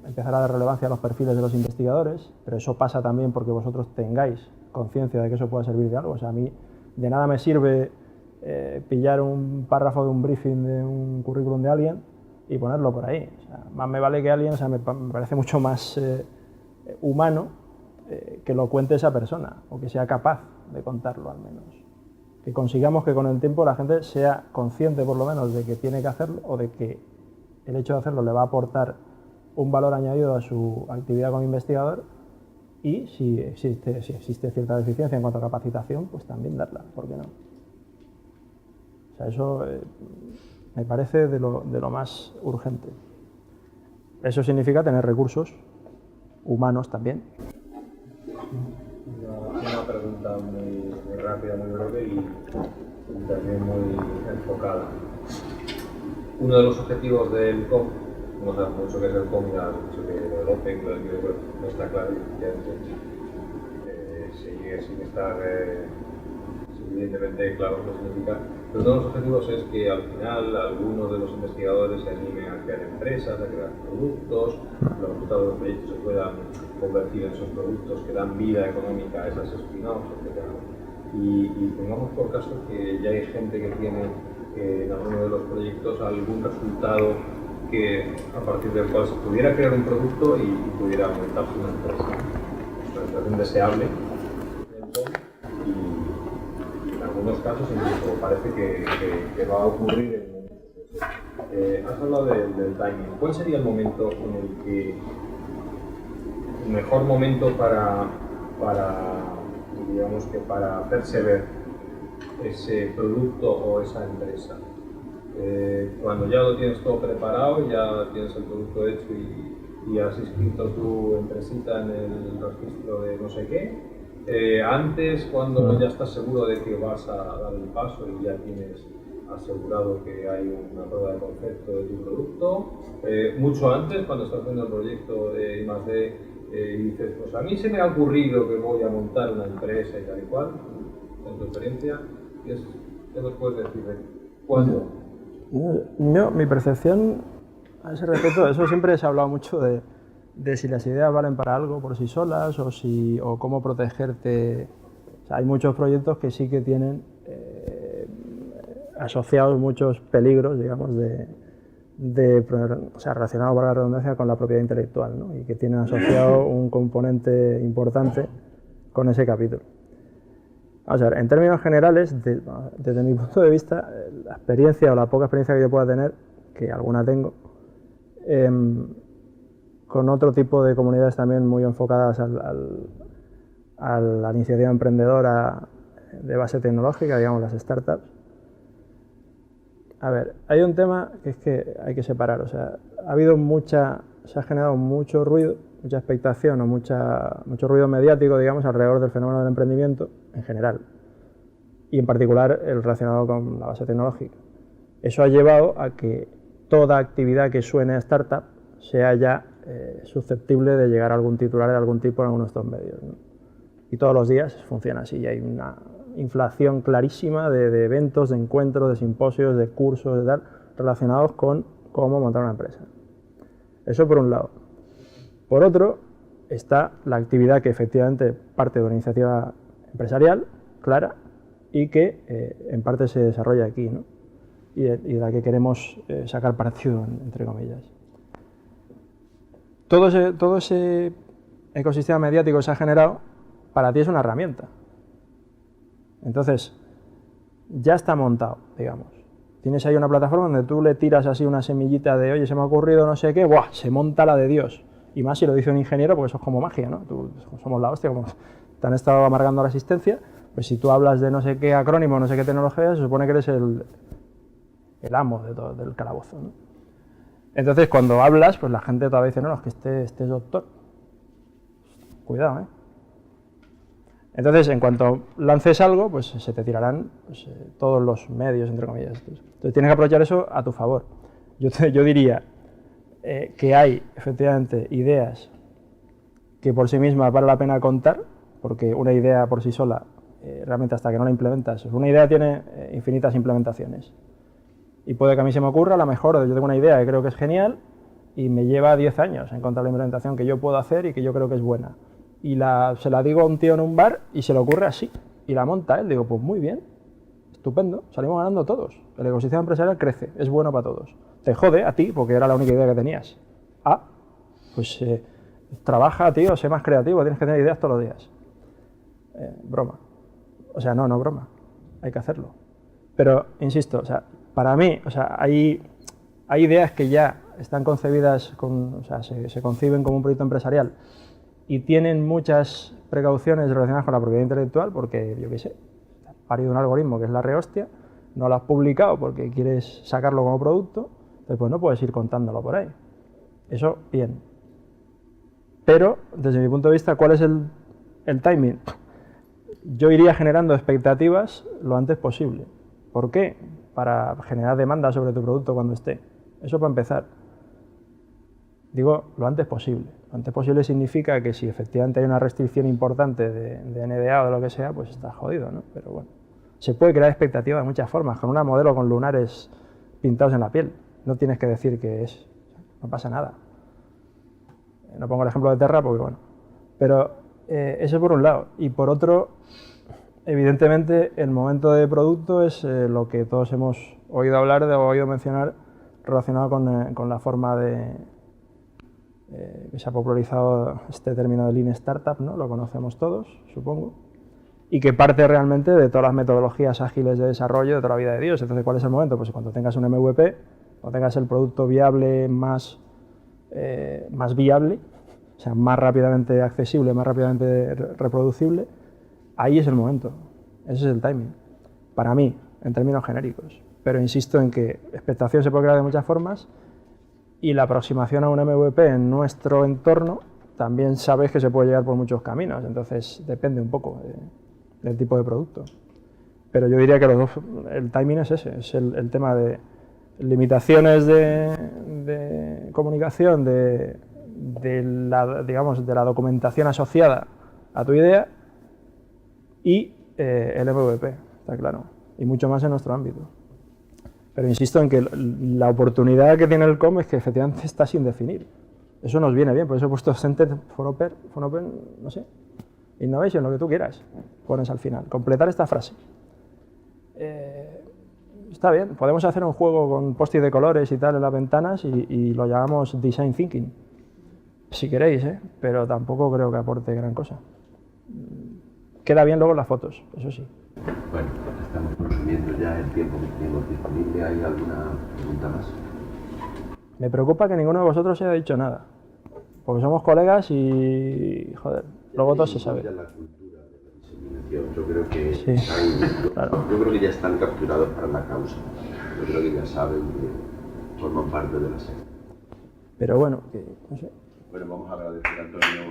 empezar a dar relevancia a los perfiles de los investigadores, pero eso pasa también porque vosotros tengáis conciencia de que eso pueda servir de algo. O sea, a mí de nada me sirve pillar un párrafo de un briefing de un currículum de alguien y ponerlo por ahí. O sea, más me vale que alguien, o sea, me parece mucho más humano que lo cuente esa persona, o que sea capaz de contarlo al menos. Que consigamos que con el tiempo la gente sea consciente por lo menos de que tiene que hacerlo, o de que el hecho de hacerlo le va a aportar un valor añadido a su actividad como investigador, y si existe cierta deficiencia en cuanto a capacitación, pues también darla, ¿por qué no? O sea, eso me parece de lo más urgente. Eso significa tener recursos humanos también. Una pregunta muy rápida, muy breve y también muy enfocada. Uno de los objetivos del COM, no sabemos mucho qué es el COM, ya has dicho que lo del Open, lo del videojuego no está claro, sigue sin estar suficientemente claro qué significa. Pero uno de los objetivos es que al final algunos de los investigadores se animen a crear empresas, a crear productos, los resultados de los proyectos se puedan convertir en esos productos que dan vida económica a esas spin-offs, etc. Y pongamos por caso que ya hay gente que tiene en alguno de los proyectos algún resultado que a partir del cual se pudiera crear un producto y pudiera aumentarse una empresa. Una situación deseable y en algunos casos incluso parece que va a ocurrir en un momento. Has hablado del timing. ¿Cuál sería el momento en el que el mejor momento para digamos que para hacerse ver ese producto o esa empresa? Cuando ya lo tienes todo preparado, ya tienes el producto hecho y has inscrito tu empresita en el registro de no sé qué, antes, cuando ya estás seguro de que vas a dar el paso y ya tienes asegurado que hay una prueba de concepto de tu producto, mucho antes, cuando estás haciendo el proyecto de I+D, y dices, pues a mí se me ha ocurrido que voy a montar una empresa y tal y cual, en tu experiencia, ¿qué nos puedes decir de cuándo? Mi percepción a ese respecto, eso siempre se ha hablado mucho de si las ideas valen para algo por sí solas o cómo protegerte. O sea, hay muchos proyectos que sí que tienen asociados muchos peligros, digamos, o sea, relacionados, por la redundancia, con la propiedad intelectual, ¿no? Y que tienen asociado un componente importante con ese capítulo. Vamos a ver, en términos generales, desde mi punto de vista, la experiencia o la poca experiencia que yo pueda tener, que alguna tengo, con otro tipo de comunidades también muy enfocadas a la iniciativa emprendedora de base tecnológica, digamos las startups. A ver, hay un tema que es que hay que separar, o sea, se ha generado mucho ruido, mucha expectación o mucho ruido mediático, digamos, alrededor del fenómeno del emprendimiento en general, y en particular el relacionado con la base tecnológica. Eso ha llevado a que toda actividad que suene a startup sea ya susceptible de llegar a algún titular de algún tipo en alguno de estos medios, ¿no? Y todos los días funciona así, y hay una inflación clarísima de eventos, de encuentros, de simposios, de cursos, de tal, relacionados con cómo montar una empresa. Eso por un lado. Por otro, está la actividad que efectivamente parte de una iniciativa empresarial clara y que en parte se desarrolla aquí, ¿no? Y de la que queremos sacar partido, entre comillas. Todo ese ecosistema mediático que se ha generado, para ti es una herramienta. Entonces, ya está montado, digamos. Tienes ahí una plataforma donde tú le tiras así una semillita de, oye, se me ha ocurrido no sé qué, ¡buah!, se monta la de Dios. Y más si lo dice un ingeniero, porque eso es como magia, ¿no? Somos la hostia, como te han estado amargando la existencia, pues si tú hablas de no sé qué acrónimo, no sé qué tecnología, se supone que eres el amo de todo, del calabozo, ¿no? Entonces, cuando hablas, pues la gente todavía dice, no, es que este es doctor. Cuidado, ¿eh? Entonces, en cuanto lances algo, pues se te tirarán todos los medios, entre comillas. Entonces, tienes que aprovechar eso a tu favor. Yo diría que hay, efectivamente, ideas que por sí mismas vale la pena contar, porque una idea por sí sola, realmente hasta que no la implementas, una idea tiene infinitas implementaciones. Y puede que a mí se me ocurra, a lo mejor yo tengo una idea que creo que es genial y me lleva 10 años encontrar la implementación que yo puedo hacer y que yo creo que es buena. Y se la digo a un tío en un bar y se le ocurre así. Y la monta él. Digo, pues muy bien, estupendo, salimos ganando todos. El ecosistema empresarial crece, es bueno para todos. Te jode a ti porque era la única idea que tenías. Pues trabaja, tío, sé más creativo, tienes que tener ideas todos los días. Broma. O sea, no broma. Hay que hacerlo. Pero, insisto, o sea, para mí, o sea, hay ideas que ya están concebidas, o sea, se conciben como un proyecto empresarial y tienen muchas precauciones relacionadas con la propiedad intelectual porque, yo qué sé, has parido un algoritmo que es la rehostia, no lo has publicado porque quieres sacarlo como producto, entonces pues no puedes ir contándolo por ahí. Eso, bien. Pero, desde mi punto de vista, ¿cuál es el timing? Yo iría generando expectativas lo antes posible. ¿Por qué? Para generar demanda sobre tu producto cuando esté. Eso para empezar. Digo, lo antes posible. Lo antes posible significa que si efectivamente hay una restricción importante de NDA o de lo que sea, pues está jodido, ¿no? Pero bueno, se puede crear expectativas de muchas formas, con una modelo con lunares pintados en la piel. No tienes que decir que es, no pasa nada. No pongo el ejemplo de Terra porque, bueno, pero eso por un lado. Y por otro, evidentemente, el momento de producto es lo que todos hemos oído hablar o oído mencionar relacionado con la forma que se ha popularizado este término de Lean Startup, ¿no? Lo conocemos todos, supongo, y que parte realmente de todas las metodologías ágiles de desarrollo de toda la vida de Dios. Entonces, ¿cuál es el momento? Pues cuando tengas un MVP, cuando tengas el producto viable más viable, o sea, más rápidamente accesible, más rápidamente reproducible, ahí es el momento. Ese es el timing. Para mí, en términos genéricos. Pero insisto en que expectación se puede crear de muchas formas y la aproximación a un MVP en nuestro entorno también sabes que se puede llegar por muchos caminos. Entonces, depende un poco del tipo de producto. Pero yo diría que el timing es ese, es el tema de limitaciones de comunicación, de la documentación asociada a tu idea y el MVP, está claro, y mucho más en nuestro ámbito. Pero insisto en que la oportunidad que tiene el COM es que efectivamente está sin definir. Eso nos viene bien, por eso he puesto Center for Open, no sé, Innovation, lo que tú quieras, pones al final. Completar esta frase. Está bien, podemos hacer un juego con post-it de colores y tal en las ventanas y lo llamamos Design Thinking, si queréis, pero tampoco creo que aporte gran cosa. Queda bien luego las fotos, eso sí. Bueno, estamos consumiendo ya el tiempo que tenemos disponible. ¿Hay alguna pregunta más? Me preocupa que ninguno de vosotros haya dicho nada, porque somos colegas y, joder, luego todo se sabe. La cultura de la diseminación, yo creo que sí, claro. Yo creo que ya están capturados para la causa. Yo creo que ya saben que forman parte de la secta. Pero bueno, no sé. Bueno, vamos a agradecer a Antonio